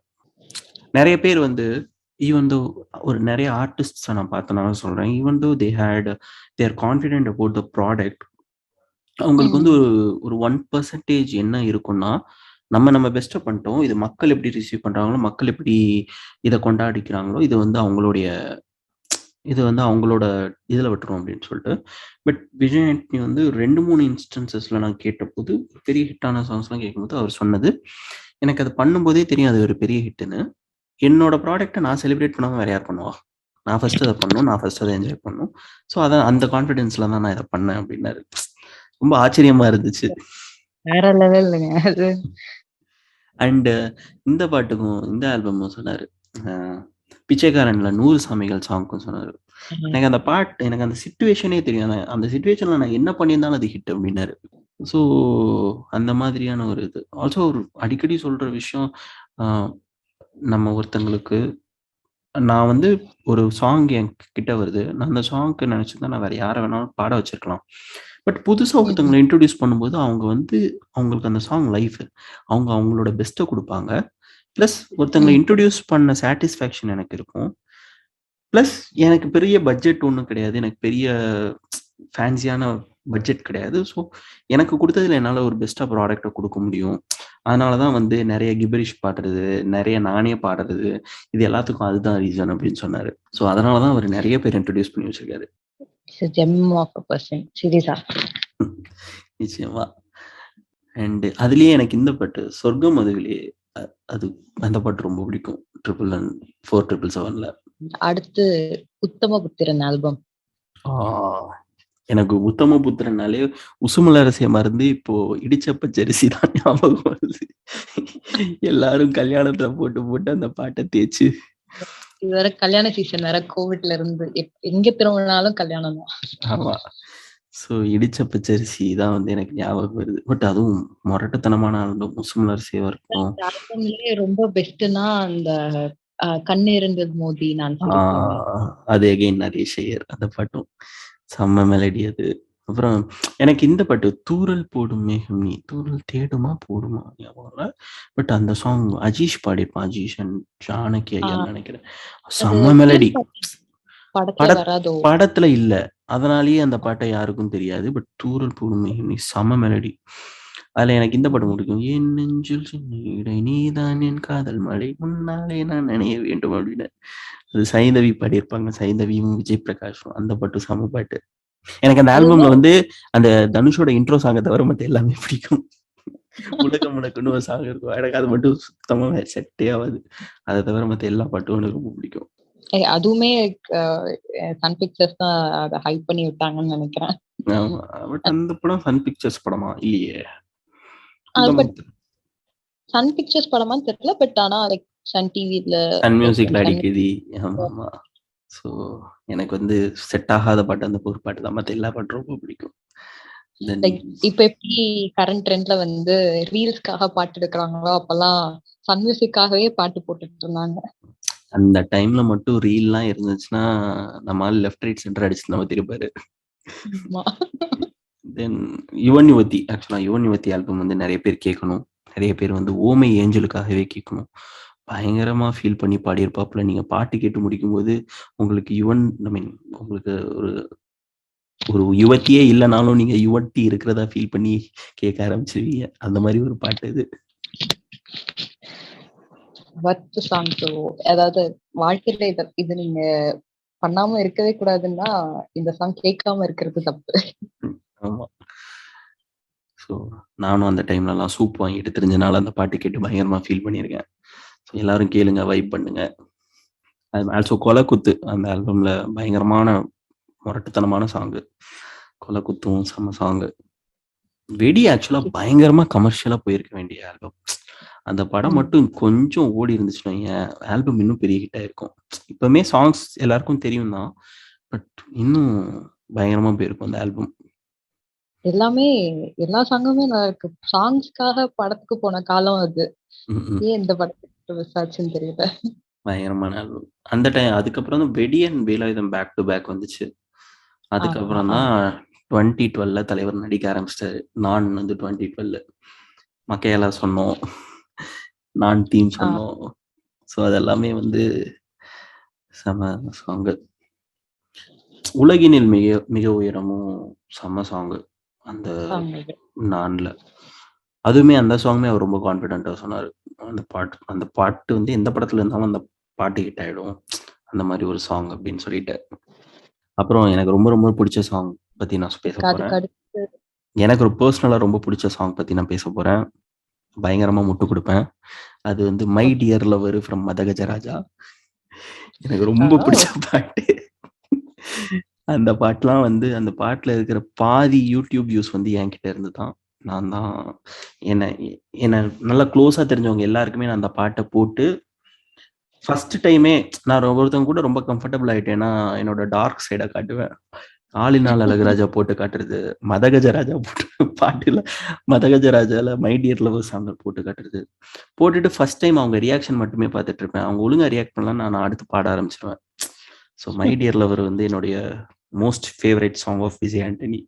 நெறைய பேர் வந்து ஈவன் தோ ஒரு நெறைய ஆர்டிஸ்ட்ஸ நான் பார்த்தனால சொல்றேன். Even though they are confident about the product. அவங்களுக்கு வந்து ம். ஒரு 1% என்ன இருக்கும்னா, நம்ம பெஸ்ட்ட பண்ணிட்டோம். இது மக்கள் எப்படி ரிசீவ் பண்றாங்களோ, மக்கள் எப்படி இத கொண்டாடிக்கிறாங்களோ, இது வந்து அவங்களோட இதுல விட்டுரும் அப்படின்னு சொல்லிட்டு. பட் விஜய் ஆண்டனி வந்து 2, 3 இன்ஸ்டன்சஸ்ல நான் கேட்டபோது, பெரிய ஹிட்டான சாங்ஸ்லாம் கேட்கும்போது அவர் சொன்னது, "எனக்கு அது பண்ணும்போதே தெரியும் அது ஒரு பெரிய ஹிட்டுன்னு. என்னோட ப்ராடக்ட்ட நான் செலிப்ரேட் பண்ணாம வேற யார் பண்ணுவா? நான் ஃபர்ஸ்ட் அத பண்ணணும். நான் ஃபர்ஸ்ட் அத என்ஜாய் பண்ணணும். ஸோ அதான் அந்த கான்ஃபிடன்ஸ்ல தான் நான் இத பண்ணேன்" அப்படின்னாரு. ரொம்ப ஆச்சரியமா இருந்துச்சு. வேற லெவல்ங்க அது. அண்ட் இந்த பாட்டுக்கும், இந்த ஆல்பமும் சொன்னாரு. அ பிச்சைக்காரன்ல 100 சாமிகள் சாங்க்கும் சொன்னாரு. எனக்கு அந்த சிச்சுவேஷனே தெரியும். அந்த சிச்சுவேஷன்ல நான் என்ன பண்ணியிருந்தாலும் அது ஹிட் அப்டின்னாரு. ஸோ அந்த மாதிரியான ஒரு இது. ஆல்சோ அவரு அடிக்கடி சொல்ற விஷயம், அ நம்ம ஒருத்தங்களுக்கு நான் வந்து ஒரு சாங் என்கிட்ட வருது. நான் அந்த சாங்க்கு நெனச்சிருந்தா நான் வேற யார வேணாலும் பாட வச்சிருக்கலாம். பட் புதுசா ம். ஒருத்தவங்கள இன்ட்ரோடியூஸ் பண்ணும்போது, அவங்க வந்து அவங்களுக்கு அந்த சாங் லைஃப். அவங்க அவங்களோட பெஸ்ட்ட குடுப்பாங்க. பிளஸ் ஒருத்தங்கள ம். இன்ட்ரோடியூஸ் பண்ண சாட்டிஸ்ஃபேக்ஷன் எனக்கு இருக்கும். பிளஸ் எனக்கு பெரிய பட்ஜெட் ஒண்ணும் கிடையாது. எனக்கு பெரிய ஃபேன்சியான பட்ஜெட் கிடையாது. ஸோ எனக்கு குடுத்ததுல என்னால ஒரு பெஸ்ட்டா ப்ராடக்ட்ட குடுக்க முடியும். அதனால தான் வந்து நெறைய கிப்பரிஷ் பாடுறது, நெறைய நானே பாடுறது, இது எல்லாத்துக்கும் அதுதான் ரீசன் அப்படின்னு சொன்னாரு. ஸோ அதனால தான் அவரு நெறைய பேர் இன்ட்ரோடியூஸ் பண்ணி வச்சிருக்காரு. It's a gem of a person. சீரியஸா. நிச்சயமா. அண்ட் அதிலேயே எனக்கு இந்த பாட்டு சொர்க்கம் அதுவிலே அ அது அந்த பாட்டு ரொம்ப பிடிக்கும். 4777ல. அடுத்து உத்தம புத்திரன் ஆல்பம். ஆ எனக்கு உத்தம புத்திரனாலே உசுமல அரிசிய மறந்து இப்போ இடிச்ச பச்சரிசி தான் ஞாபகம் வருது. எல்லாரும் கல்யாணத்துல போட்டு, போட்டு அந்த பாட்ட தேய்ச்சு இது வேற கல்யாண சீசன் வேற கோவிட்ல இருந்து எங்க திரும்பினாலும் கல்யாணம் தான். ஆமா. ஸோ இடிச்ச பச்சரிசி தான் வந்து எனக்கு ஞாபகம் வருது. பட் அதுவும் மொரட்டுத்தனமான ஆல்பம். முசுமலர் சேவா இருக்கட்டும். இந்த ஆல்பம்லயே ரொம்ப பெஸ்ட்னா அந்த கண்ணிரண்டு மோதி நான் ஆ சிரிப்பேனே. அது அகைன் நரேஷ் ஐயர் அந்த பாட்டும். செம்ம மெலடி அது. அப்புறம் எனக்கு இந்த பாட்டு தூறல் போடும் மேகம் நீ தூறல் தேடுமா போடுமா ஞாபகம் இல்ல. பட் அந்த சாங் அஜீஷ் பாடியிருப்பான். அஜீஷ் அண்ட் ஜானகி ஆ, ஐயான்னு நினைக்கிறேன். அது செம்ம மெலடி. ஃபிலிம் படத்துல படத் வராதோ? படத்துல இல்ல. அதனாலேயே அந்த பாட்ட யாருக்கும் தெரியாது. பட் தூறல் போடும் மேகம் நீ செம்ம மெலடி. அதுல எனக்கு இந்த பாட்டு பிடிக்கும். என் நெஞ்சில் சின்ன இடை நீதான் என் காதல் மழை முன்னாலே நான் நினைய வேண்டும் அப்படின்னு. அது சைந்தவி பாடியிருப்பாங்க. சைந்தவியும் விஜய் பிரகாஷும். அந்த பாட்டு செம்ம பாட்டு. எனக்கு அந்த ஆல்பம்ல அதுதான் வந்து அந்த தனுஷோட இன்ட்ரோ சாங்க தவிர மத்த எல்லாமே பிடிக்கும். உலகம் உனக்குன்னு ஒரு சாங் இருக்கும். எனக்கு அது மட்டும் சுத்தமா செட்டே ஆகாது. அதை தவிர மத்த எல்லா பாட்டும் எனக்கு ரொம்ப பிடிக்கும். அதுவுமே சன் பிக்சர்ஸ் தான் அதை ஹைப் பண்ணி விட்டாங்கன்னு நினைக்கிறேன். ஆமா. பட் அந்த படம் சன் பிக்சர்ஸ் படமா? இல்லையே. பட் சன் பிக்சர்ஸ் படமான்னு தெரியல. பட் ஆனா லைக் சன் டிவில சன் மியூசிக்ல அடிக்கடி. ஆமா. ஸோ எனக்கு வந்து செட் ஆகாத பாட்டு அந்த ஒரு பாட்டு தான். மத்த எல்லா பாட்டும் ரொம்ப பிடிக்கும். லைக் இப்ப எப்படி கரண்ட் ட்ரெண்ட்ல வந்து ரீல்ஸ்க்காக பாட்டு எடுக்கிறாங்களோ அப்பெல்லாம் சன் மியூசிக்காகவே பாட்டு போட்டுட்டு இருந்தாங்க. அந்த டைம்ல மட்டும் ரீல்லாம் இருந்துச்சுன்னா நம்ம லெஃப்ட் ரைட் சென்டர் அடிச்சு நம்ம திருப்பாரு. தென் யுவன் யுவதி ஆக்சுவலா யுவன் யுவதி ஆல்பம் வந்து நிறைய பேர் கேட்கணும். நிறைய பேர் வந்து ஓமை ஏஞ்சலுக்காகவே கேட்கணும். பயங்கரமா ஃபீல் பண்ணி பாடியிருப்பாப்புல. நீங்க பாட்டு கேட்டு முடிக்கும் போது உங்களுக்கு யுவன் ஐ மீன் உங்களுக்கு ஒரு ஒரு யுவத்தியே இல்லைனாலும் நீங்க யுவத்தி இருக்கிறதா ஃபீல் பண்ணி கேட்க ஆரம்பிச்சிருவீங்க. அந்த மாதிரி ஒரு பாட்டு இது. Worth song. அதாவது வாழ்க்கையில இது நீங்க பண்ணாம இருக்கவே கூடாதுன்னா இந்த சாங் கேட்காம இருக்கிறது தப்பு. ஆமா. ஸோ நானும் அந்த டைம்லலாம் சூப் வாங்கிட்டு தெரிஞ்சனால அந்த பாட்டு கேட்டு பயங்கரமா ஃபீல் பண்ணியிருக்கேன். ஸோ எல்லாரும் கேளுங்க, வைப் பண்ணுங்க. ஆல்சோ கொலை குத்து அந்த ஆல்பம்ல பயங்கரமான முரட்டுத்தனமான சாங்கு. கொலை குத்தும் செம்ம சாங்கு. வெடி ஆக்சுவலா பயங்கரமா கமர்ஷியலா போயிருக்க வேண்டிய ஆல்பம். அந்த படம் மட்டும் கொஞ்சம் ஓடி இருந்துச்சுன்னா ஏன் ஆல்பம் இன்னும் பெரிய ஹிட் ஆயிருக்கும். இப்பவுமே சாங்ஸ் எல்லாருக்கும் தெரியும் தான். பட் இன்னும் பயங்கரமா போயிருக்கும் அந்த ஆல்பம். எல்லாமே எல்லா சாங்குமே நல்லா இருக்கு. சாங்ஸ்க்காக படத்துக்கு போன காலம் அது. ஏன் இந்த படத்துக்கு மிஸ் ஆச்சுன்னு தெரியல. பயங்கரமான ஆல்பம். அந்த டைம் அதுக்கப்புறம் தான் Vedi and Velayudham back to back வந்துச்சு. அதுக்கப்புறம் தான் 2012 தலைவர் நடிக்க ஆரம்பிச்சிட்டாரு. நான் வந்து 2012 மக்கையாலா சொன்னோம். நான் தீம் சொன்னோம். ஸோ அதெல்லாமே வந்து செம சாங்கு. உலகினில் மிக மிக உயரமும் செம்ம சாங்கு. அந்த நான்ல அதுவுமே அந்த சாங்குமே அவர் ரொம்ப கான்ஃபிடென்ட்டா சொன்னாரு. அந்த பாட்டு வந்து எந்த படத்துல இருந்தாலும் அந்த பாட்டு ஹிட் ஆயிடும். அந்த மாதிரி ஒரு சாங் அப்படின்னு சொல்லிட்டு. அப்புறம் எனக்கு ரொம்ப ரொம்ப பிடிச்ச சாங் பத்தி நான் பேச போறேன். எனக்கு ஒரு பர்சனலா ரொம்ப பிடிச்ச சாங் பத்தி நான் பேச போறேன். பயங்கரமா முட்டு கொடுப்பேன். அது வந்து my dear lover from Madhagajaraja. எனக்கு ரொம்ப பிடிச்ச பாட்டு. அந்த பாட்டுலாம் வந்து அந்த பாட்டுல இருக்கிற பாதி யூடியூப் வியூஸ் வந்து என்கிட்ட இருந்து தான். நான் தான் என்ன நல்லா க்ளோஸா தெரிஞ்சவங்க எல்லாருக்குமே நான் அந்த பாட்டை போட்டு ஃபர்ஸ்ட் டைமே நான் ஒருத்தவங்க கூட ரொம்ப கம்ஃபர்டபுள் ஆயிட்டேன்னா என்னோட டார்க் சைடை காட்டுவேன். ஆளினால் அழகுராஜா போட்டு காட்டுறது, மதகஜராஜா போட்டு பாட்டுல மதகஜராஜால மை டியர் லவர் சாங் போட்டு காட்டுறது. போட்டுட்டு ஃபர்ஸ்ட் டைம் அவங்க ரியாக்ஷன் மட்டுமே பார்த்துட்டு இருப்பேன். அவங்க ஒழுங்கா ரியாக்ட் பண்ணலாம், நான் அடுத்து பாட ஆரம்பிச்சிருவேன். ஸோ மை டியர் லவர் வந்து என்னுடைய most favourite song of Vijay Antony.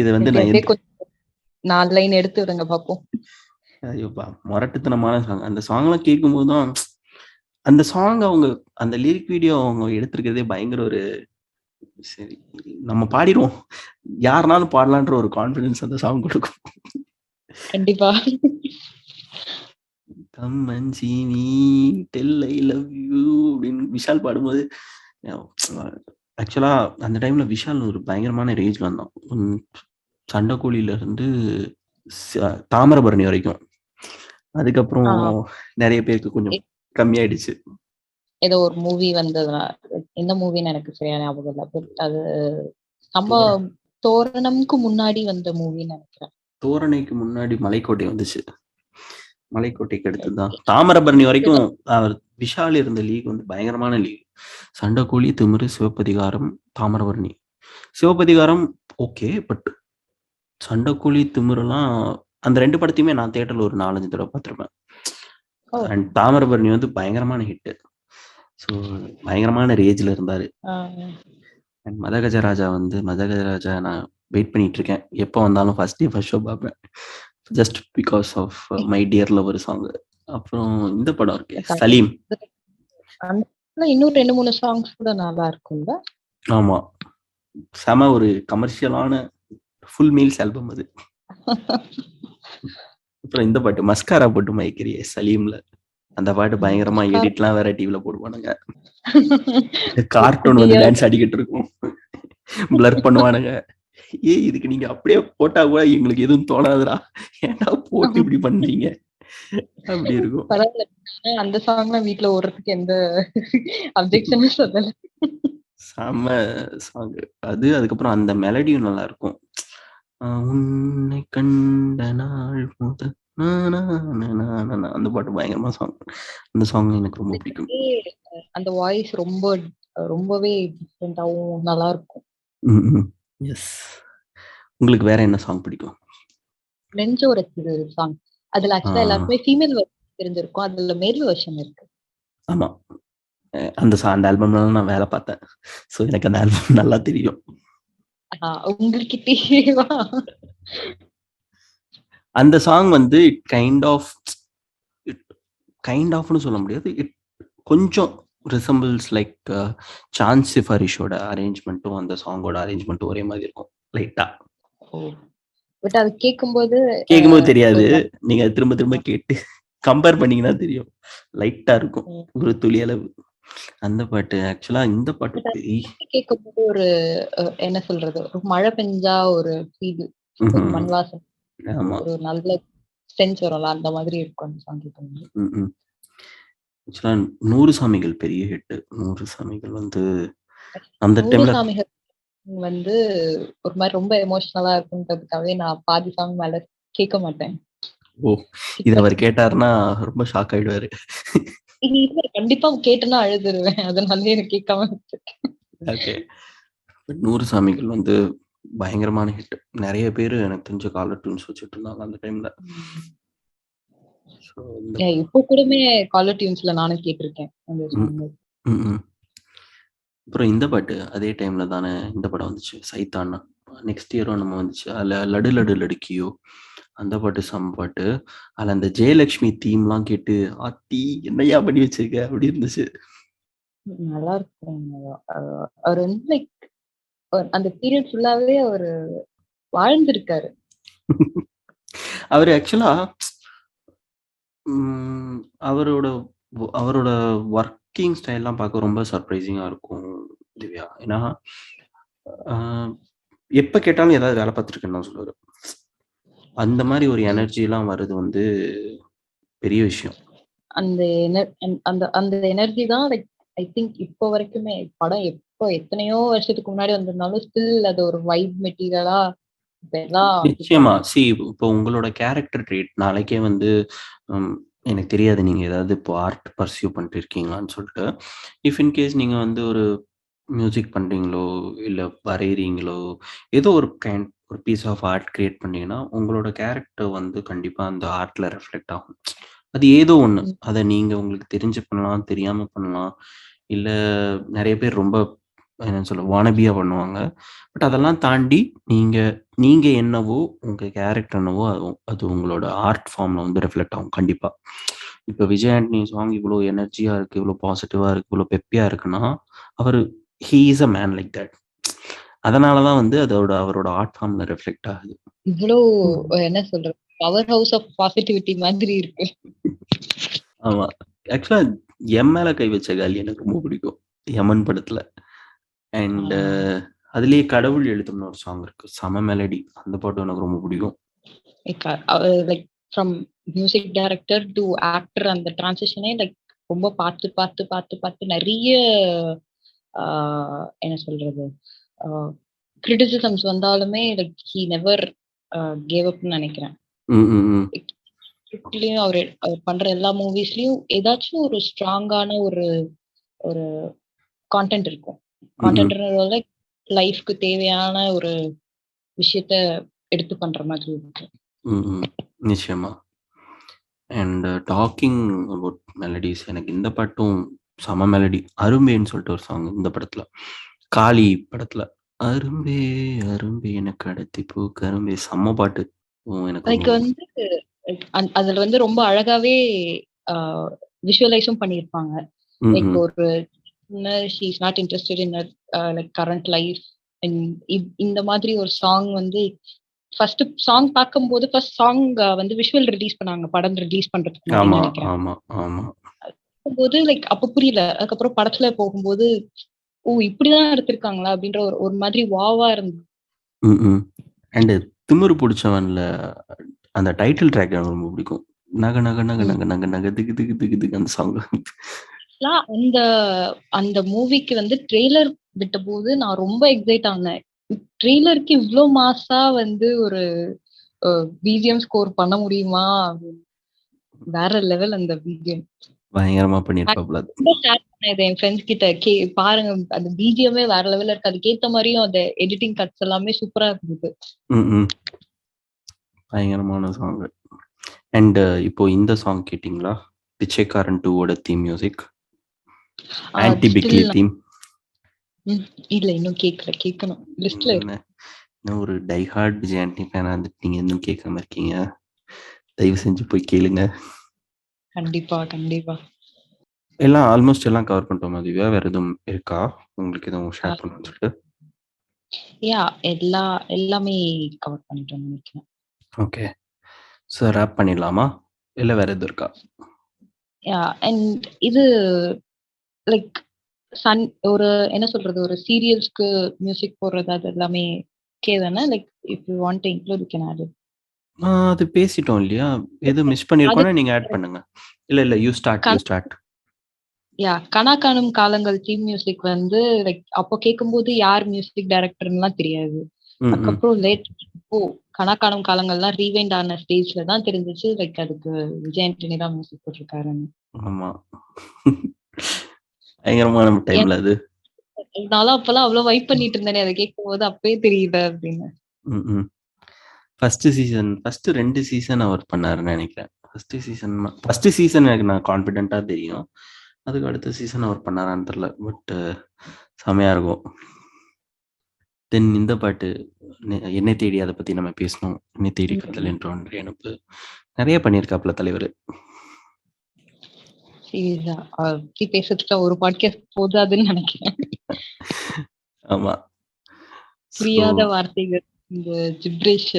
இது வந்து நான் 4 லைன் எடுத்து விடுங்க பாப்போம். ஐயோப்பா முரட்டுத்தனமான சாங். அந்த சாங்லாம் கேட்கும்போது தான் அந்த சாங் அவங்க அந்த லிரிக் வீடியோ அவங்க எடுத்திருக்கிறதே பயங்கர ஒரு சரி நம்ம பாடிடுவோம் யாருனாலும் பாடலான்ற ஒரு கான்ஃபிடன்ஸ் அந்த சாங் கொடுக்கும். கண்டிப்பா. விஷால் பாடும்போது ஆக்சுவலா அந்த டைம்ல விஷால் ஒரு பயங்கரமான ரேஞ்ச்ல வந்தான். சண்டைக்கோழியில இருந்து தாமிரபரணி வரைக்கும். அதுக்கப்புறம் நிறைய பேருக்கு கொஞ்சம் கம்மியாயிடுச்சு. ஏதோ ஒரு மூவி வந்ததுனா எந்த மூவின்னு எனக்கு சரியா ஞாபகம் இல்லை. பட் அது நம்ம தோரணம்க்கு முன்னாடி வந்த மூவின்னு நினைக்கிறேன். தோரணைக்கு முன்னாடி மலைக்கோட்டை வந்துச்சு. மலைக்கோட்டைக்கு அடுத்துதான் தாமிரபரணி வரைக்கும் அவர் விஷால் இருந்த லீக் வந்து பயங்கரமான லீக். சண்டைக்கோழி, திமிரு, சிவப்பதிகாரம், தாமிரபரணி. சிவப்பதிகாரம் ஓகே. பட் சண்டைக்கோழி, திமிரெல்லாம் அந்த 2 படத்தையுமே நான் தியேட்டர்ல ஒரு 4, 5 தடவ பார்த்துருப்பேன். ஓ! அண்ட் தாமிரபரணி வந்து பயங்கரமான ஹிட்டு. ஸோ பயங்கரமான ரேஜ்ல இருந்தாரு. ஆ. அண்ட் மதகஜராஜா வந்து மதகஜராஜா நான் வெயிட் பண்ணிட்டு இருக்கேன். எப்போ வந்தாலும் ஃபர்ஸ்ட் டே ஃபர்ஸ்ட் ஷோ பார்ப்பேன். Just because of my dear lover song. அப்புறம் இந்த படம் இருக்கே சலீம். அந்த இன்னும் 2, 3 சாங்ஸ் கூட நல்லா இருக்கும்ல? ஆமா. செம ஒரு கமர்ஷியலான ஃபுல் மீல்ஸ் ஆல்பம் அது. அப்புறம் இந்த பாட்டு மஸ்காரா போட்டு மயக்கிறியே சலீம்ல. அந்த பாட்டு பயங்கரமா எடிட்லாம் வேற டிவில போடுவானுங்க. கார்ட்டூன் வந்து டான்ஸ் ஆடிக்கிட்டு இருக்கும். பிளர் பண்ணுவானுங்க. ஏய் இதுக்கு நீங்க அப்படியே போட்டா கூட எங்களுக்கு எதுவும் தோணாதுடா. ஏன்டா போட்டு இப்படி பண்றீங்க? அப்படி இருக்கும். பரவாயில்ல. அந்த சாங்லாம் வீட்ல ஓடுறதுக்கு எந்த அப்ஜெக்ஷனும் சொல்லல. செம்ம சாங் அது. அதுக்கப்புறம் அந்த மெலடியும் நல்லா இருக்கும். உன்னை கண்ட நாள் முதல் அந்த பாட்டு பயங்கரமா சாங். அந்த சாங் எனக்கு ரொம்ப பிடிக்கும். அந்த வாய்ஸ் ரொம்பவே டிஃப்ரெண்டாவும் நல்லா இருக்கும். எஸ். உங்களுக்கு வேற என்ன சாங் பிடிக்கும்? நெஞ்சோரத்து சாங். அதுல ஆக்சுவலா எல்லாருக்குமே ஃபீமேல் வெர்ஷன் தெரிஞ்சிருக்கும். அதுல மேல் வெர்ஷன் இருக்கு. ஆமா. அந்த ஆல்பம்ல நான் வேலை பார்த்தேன். ஸோ எனக்கு அந்த ஆல்பம் நல்லா தெரியும். உங்ககிட்டேவா? அந்த சாங் வந்து கைண்ட் ஆஃப்னு சொல்ல முடியாது. கொஞ்சம் ரிசம்பிள்ஸ் லைக் சான்சி ஃபரிஷோட அரேஞ்ச்மெண்ட்டும் அந்த சாங்கோட அரேஞ்ச்மெண்ட்டும் ஒரே மாதிரி இருக்கும் லைட்டா. பட் அது கேட்கும்போது தெரியாது. நீங்க திரும்ப திரும்ப கேட்டு கம்பேர் பண்ணீங்கன்னா தெரியும். லைட்டா இருக்கும் ஒரு துளி அளவு. அந்த பாட்டு ஆக்சுவலா இந்த பாட்டு கேட்கும்போது ஒரு என்ன சொல்றது, ஒரு மழை பெஞ்சா ஒரு ஃபீல், ஒரு மண் வாசம், ஒரு நல்ல சென்ஸ் வரும்ல, அந்த மாதிரி இருக்கும் அந்த சாங் கேட்கும்போது. ஆக்சுவலா 100 சாமிகள் பெரிய ஹிட். 100 சாமிகள் வந்து அந்த டைம்ல வந்து ஒரு மாதிரி ரொம்ப எமோஷனலா இருக்குன்றதுக்காகவே நான் பாதி சாங் மேல கேட்க மாட்டேன். ஓ, இது அவர் கேட்டாருன்னா ரொம்ப ஷாக் ஆயிடுவாரு. கண்டிப்பா கேட்டேன்னா அழுதுருவேன். அதனால எனக்கு கேட்காம ஓகே. 100 சாமிகள் வந்து பயங்கரமான ஹிட். நிறைய பேர் எனக்கு தெரிஞ்ச காலர் டியூன்ஸ் வச்சுட்டு இருந்தாங்க அந்த டைம்ல. இப்போ கூடமே காலர் டியூன்ஸ்ல நானும் கேட்டிருக்கேன். அப்புறம் இந்த பாட்டு அதே டைம்ல தானே இந்த படம் வந்துச்சு சைத்தானா. நெக்ஸ்ட் இயரும் நம்ம வந்துச்சு. அதுல லடு லடு லடுக்கியோ அந்த பாட்டு செம்ம பாட்டு. அதுல அந்த ஜெயலட்சுமி தீம்லாம் கேட்டு ஆத்தி என்னையா பண்ணி வச்சிருக்க அப்படி இருந்துச்சு. நல்லா இருக்கும். அவர் வந்து லைக் அந்த பீரியட் ஃபுல்லாவே அவரு வாழ்ந்திருக்காரு. அவரு ஆக்சுவலா அவரோட ஒர்க்கிங் ஸ்டைல்லாம் பார்க்க ரொம்ப சர்ப்ரைசிங்கா இருக்கும் திவ்யா. ஏன்னா எப்ப கேட்டாலும் ஏதாவது வேலை பார்த்துருக்கேன்னு தான் சொல்லுவாரு. அந்த மாதிரி ஒரு எனர்ஜி எல்லாம் வருது வந்து பெரிய விஷயம். அந்த எனர்ஜி தான் லைக் ஐ திங்க் இப்போ வரைக்குமே படம் எப்போ எத்தனையோ வருஷத்துக்கு முன்னாடி வந்திருந்தாலும் ஸ்டில் அது ஒரு வைப் மெட்டீரியலா நிச்சயமா. இப்போ உங்களோட கேரக்டர் ட்ரீட் நாளைக்கே வந்து எனக்கு தெரியாது நீங்க ஏதாவது இப்போ ஆர்ட் பர்சியூ பண்ணிட்டு இருக்கீங்களான்னு சொல்லிட்டு. இஃப் இன்கேஸ் நீங்க வந்து ஒரு மியூசிக் பண்றீங்களோ இல்ல வரைகிறீங்களோ ஏதோ ஒரு பீஸ் ஆஃப் ஆர்ட் கிரியேட் பண்ணீங்கன்னா உங்களோட கேரக்டர் வந்து கண்டிப்பா அந்த ஆர்ட்ல ரெஃப்ளெக்ட் ஆகும். அது ஏதோ ஒண்ணு. அதை நீங்க உங்களுக்கு தெரிஞ்சு பண்ணலாம், தெரியாம பண்ணலாம். இல்ல நிறைய பேர் ரொம்ப என்ன சொல்ல வானபியா பண்ணுவாங்க. பட் அதெல்லாம் தாண்டி நீங்க என்னவோ உங்க கேரக்டர் என்னவோ அது உங்களோட ஆர்ட் ஃபார்ம்ல வந்து ரெஃப்ளெக்ட் ஆகும் கண்டிப்பா. இப்ப விஜய் ஆண்டனி சாங் இவ்வளோ எனர்ஜியா இருக்கு, இவ்வளோ பாசிட்டிவா இருக்கு, இவ்வளோ பெப்பியா இருக்குன்னா அவர் he is a man like that. அதனாலதான் வந்து அவரோட ஆர்ட் ஃபார்ம்ல ரெஃப்ளெக்ட் ஆகுது. இவ்வளோ என்ன சொல்றது, பவர் ஹவுஸ் ஆஃப் பாசிட்டிவிட்டி மாதிரி இருக்கு. ஆமா. ஆக்சுவலா எம் மேல கை வச்ச காலி எனக்கு ரொம்ப பிடிக்கும் யமன் படத்துல. அண்ட் அதுலயே கடவுள் எழுத்தும்னு ஒரு சாங் இருக்கு, சம மெலடி. அந்த பாட்டு எனக்கு ரொம்ப பிடிக்கும். Like from music director to actor அந்த டிரான்சிஷனே லைக் ரொம்ப பார்த்து பார்த்து பார்த்து பார்த்து நிறைய என்ன சொல்றது கிரிட்டிசிசம்ஸ் வந்தாலுமே லைக் ஹி நெவர் கேவ் அப்னு நினைக்கிறேன். அவர் பண்ற எல்லா மூவிஸ்லயும் ஏதாச்சும் ஒரு ஸ்ட்ராங்கான ஒரு கான்டென்ட் இருக்கும். கான்டென்ட் லைஃப்க்கு தேவையான ஒரு விஷயத்த எடுத்து பண்ற மாதிரி இருக்கு. நிச்சயமா. அண்ட் டாக்கிங் அபவுட் மெலடிஸ், எனக்கு இந்த பாட்டும் செம மெலடி. அரும்பேன்னு சொல்லிட்டு ஒரு சாங் இந்த படத்துல, காளி படத்துல, அரும்பே அரும்பே எனக்கு கடத்தி பூ கரும்பே, செம்ம பாட்டு. எனக்கு லைக் வந்து அதுல வந்து ரொம்ப அழகாவே விஷுவலைஸும் பண்ணியிருப்பாங்க. லைக் ஒரு she is not interested in like current life. இந்த மாதிரி ஒரு சாங் வந்து ஃபர்ஸ்ட் சாங் பார்க்கும்போது ஃபர்ஸ்ட் சாங் வந்து விஷுவல் ரிலீஸ் பண்ணாங்க, படம் ரிலீஸ் பண்றதுக்கு முன்னாடி நினைக்கிறேன். போது லைக் அப்ப புரியல. அதுக்கப்புறம் படத்துல போகும்போது ஓ இப்படிதான் எடுத்திருக்காங்களா அப்படின்ற ஒரு மாதிரி வாவா இருந்தது. அண்ட் திமிரு பிடிச்சவன்ல அந்த டைட்டில் ட்ராக் எனக்கு ரொம்ப பிடிக்கும். நக நக நக நக நக நக திகு திகு திகு திகு அந்த சாங். அந்த அந்த மூவிக்கு வந்து ட்ரெய்லர் விட்ட போது நான் ரொம்ப எக்ஸைட் ஆனேன். ட்ரெய்லருக்கு இவ்ளோ மாசா வந்து ஒரு பிஜிஎம் ஸ்கோர் பண்ண முடியுமா? வேற லெவல் அந்த பிஜிஎம். பயங்கரமா பண்ணிருப்பாப்ல. என் ஃப்ரெண்ட்ஸ் கிட்ட பாருங்க அந்த பிஜிஎம்மே வேற லெவல்ல இருக்கு. அதுக்கு ஏத்த மாதிரியும் அந்த எடிட்டிங் கட்ஸ் எல்லாமே சூப்பரா இருந்தது. பயங்கரமான சாங். அண்ட் இப்போ இந்த சாங் கேட்டிங்களா? பிச்சைக்காரன் 2ஓட தீம் மியூசிக், ஆன்டி பிக்லி தீம். இல்ல இன்னும் கேட்கணும். லிஸ்ட்ல இருக்கு. இன்னும் ஒரு டைஹார்ட் விஜய் ஆண்டனி ஃபேனா இருந்துட்டு நீங்க இன்னும் கேட்காம இருக்கீங்க. தயவு செஞ்சு போய் கேளுங்க. கண்டிப்பா கண்டிப்பா. எல்லாம் ஆல்மோஸ்ட் எல்லாம் கவர் பண்ணிட்டோம். அதுவே வேற எதுவும் இருக்கா உங்களுக்கு எதுவும் ஷேர் பண்ணணும்னு சொல்லிட்டு? எல்லாமே கவர் பண்ணிட்டோம் நினைக்கிறேன். ஓகே, ஸோ ரேப் பண்ணிடலாமா இல்ல வேற எதுவும் இருக்கா? அண்ட் இது லைக் ஒரு என்ன சொல்றது, ஒரு சீரியல்ஸ்க்கு மியூசிக் போடுறது அது எல்லாமே ஓகே தானே? Like if you want to include you can add it. அது பேசிட்டோம் இல்லையா? எது மிஸ் பண்ணிருக்கோம்னா நீங்க ஆட் பண்ணுங்க. இல்ல யூ ஸ்டார்ட். கனா காணும் காலங்கள் தீம் மியூசிக் வந்து லைக் அப்போ கேட்கும்போது யார் மியூசிக் டைரக்டர்லாம் தெரியாது. அதுக்கப்புறம் லேட் கனா காணும் காலங்கள்லாம் ரீவைண்ட் ஆன ஸ்டேஜ்ல தான் தெரிஞ்சிச்சு லைக் அதுக்கு விஜய் ஆண்டனி தான் மியூசிக் போட்டிருக்காருன்னு. ஆமா, பயங்கரமான டைம்ல அது. நானும் அப்பெல்லாம் அவ்வளவு வைப் பண்ணிட்டு இருந்தேனே, அதை கேட்கும் போது அப்பவே தெரியல அப்படின்னு. ஃபர்ஸ்ட் 2 சீசன் அவர் பண்ணாருன்னு நினைக்கிறேன். ஃபர்ஸ்ட் சீசன் எனக்கு நான் கான்ஃபிடென்ட்டா தெரியும். அதுக்கு அடுத்த சீசன் அவர் பண்ணாரான்னு தெரியல. பட் செமையா இருக்கும். தென் இந்த பாட்டு என்னை தேடி, அதை பத்தி நம்ம பேசணும். என்னை தேடி கத்தல் என்ற ஒன்று எனக்கு நிறைய பண்ணியிருக்காப்ல தலைவர். பேசுறதுக்கு ஒரு பாட்காஸ்ட் போதாதுன்னு நினைக்கிறேன். ஆமா, புரியாத வார்த்தைகள், இந்த ஜிப்ரேஷ்,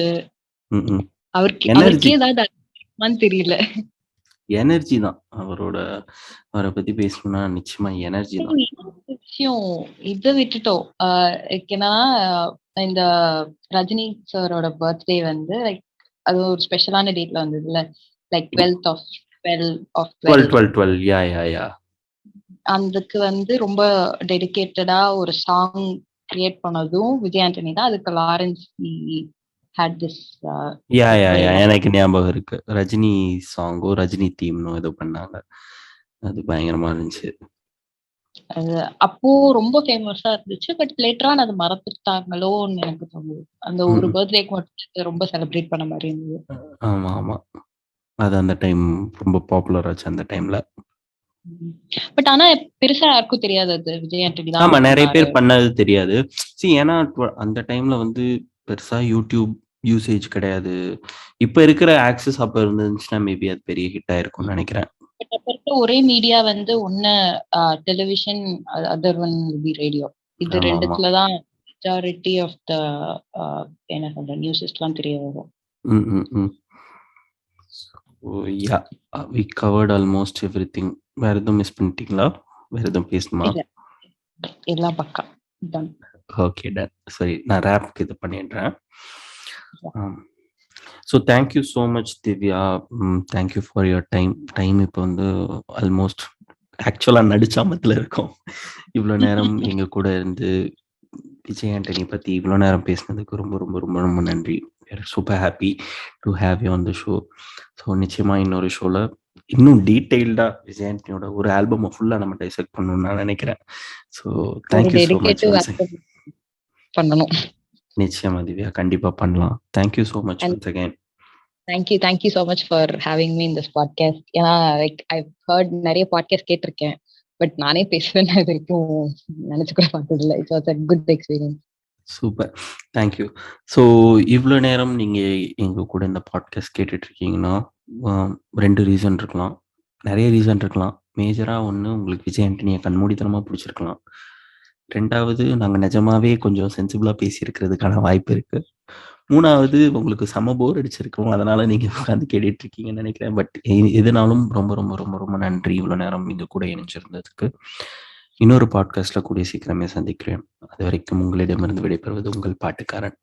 அவருக்கே ஏதாவது தெரியல. எனர்ஜி தான் அவரை பத்தி பேசணும்னா நிச்சயமா எனர்ஜி தான் விஷயம். இதை விட்டுட்டோம். ஏன்னா இந்த ரஜினி சாரோட பர்த்டே வந்து லைக் அது ஒரு ஸ்பெஷலான டேட்ல வந்ததுல, லைக் 12 of 12. அதுக்கு வந்து ரொம்ப டெடிகேட்டடா ஒரு சாங் கிரியேட் பண்ணதும் விஜய் ஆண்டனி தான். அதுக்கு லாரன்ஸ் எனக்கு ஞாபகம் இருக்கு. ரஜினி சாங்கோ ரஜினி தீம்னோ ஏதோ பண்ணாங்க. அது பயங்கரமா இருந்துச்சு. அப்போ ரொம்ப ஃபேமஸா இருந்துச்சு. பட் லேட்டரா அது மறந்துட்டாங்களோன்னு எனக்கு தோணுது. அந்த ஒரு பர்த்டேக்கு மட்டும் ரொம்ப செலிப்ரேட் பண்ண மாதிரி இருந்தது. ஆமா, அது அந்த டைம் ரொம்ப பாப்புலர் ஆச்சு அந்த டைம்ல. பட் ஆனா பெருசா யாருக்கும் தெரியாது அது விஜய் ஆண்டனி தான். ஆமா, நிறைய பேர் பண்ணது தெரியாது. ஏன்னா அந்த டைம்ல வந்து பெருசா யூடியூப் யூசேஜ் கிடையாது. இப்ப இருக்கிற ஆக்சஸ் அப்ப இருந்துச்சுன்னா மேபி அது பெரிய ஹிட் ஆயிருக்கும்னு நினைக்கிறேன். ஒரே மீடியா வந்து ஒன்னு television, other one be radio. இது ரெண்டுத்துலதான் மெஜாரிட்டி ஆஃப் த என்ன சொல்ற நியூஸஸ்லாம் தெரிய வரும். we covered almost everything. வேற எதுவும் மிஸ் பண்ணிட்டீங்களா? வேற எதுவும் பேசணுமா? எல்லாம் பக்கா டன். Okay done. சரி, நான் ரேப்க்கு இது பண்ணிடுறேன். So thank you so much Divya. Thank you for your time. இப்போ வந்து ஆல்மோஸ்ட் ஆக்சுவலாக நடிச்சாமத்தில் இருக்கோம். இவ்வளோ நேரம் எங்கள் கூட இருந்து விஜய் ஆண்டனி பற்றி இவ்வளோ நேரம் பேசினதுக்கு ரொம்ப ரொம்ப ரொம்ப ரொம்ப நன்றி. Super happy to have you on the show. So நிச்சயமாக இன்னொரு ஷோவில் இன்னும் டீட்டெயில்டாக விஜய் ஆண்டனியோட ஒரு ஆல்பமை ஃபுல்லாக நம்ம டைசெக்ட் பண்ணணும்னு நான் நினைக்கிறேன். ஸோ தேங்க்யூ ஸோ மச் பண்ணணும். நிச்சயமா திவ்யா, கண்டிப்பா பண்ணலாம். Thank you so much and once again. Thank you so much for having me in this podcast. ஏன்னா லைக் ஐ ஹர்ட் நிறைய பாட்காஸ்ட் கேட்டிருக்கேன், பட் நானே பேசுவேன் இது வரைக்கும் நினைச்சு கூட பார்த்ததில்லை. It's was a good experience. Super. Thank you. So இவ்வளோ நேரம் நீங்கள் எங்கள் கூட இந்த பாட்காஸ்ட் கேட்டுட்டு இருக்கீங்கன்னா, 2 ரீசன் இருக்கலாம். நிறைய ரீசன் இருக்கலாம். மேஜராக ஒன்று, உங்களுக்கு விஜய் ஆண்டனியை கண்மூடித்தனமாக பிடிச்சிருக்கலாம். 2வது, நாங்கள் நிஜமாவே கொஞ்சம் சென்சிபிளாக பேசியிருக்கிறதுக்கான வாய்ப்பு இருக்குது. 3வது, உங்களுக்கு செம போர் அடிச்சிருக்கும், அதனால் நீங்கள் உட்காந்து கேட்டுட்டு இருக்கீங்கன்னு நினைக்கிறேன். பட் எதுனாலும் ரொம்ப ரொம்ப ரொம்ப ரொம்ப நன்றி இவ்வளோ நேரம் எங்கள் கூட இணைஞ்சிருந்ததுக்கு. இன்னொரு பாட்காஸ்ட்டில் கூடிய சீக்கிரமே சந்திக்கிறேன். அது வரைக்கும் உங்களிடமிருந்து விடைபெறுவது உங்கள் பாட்டுக்காரன்.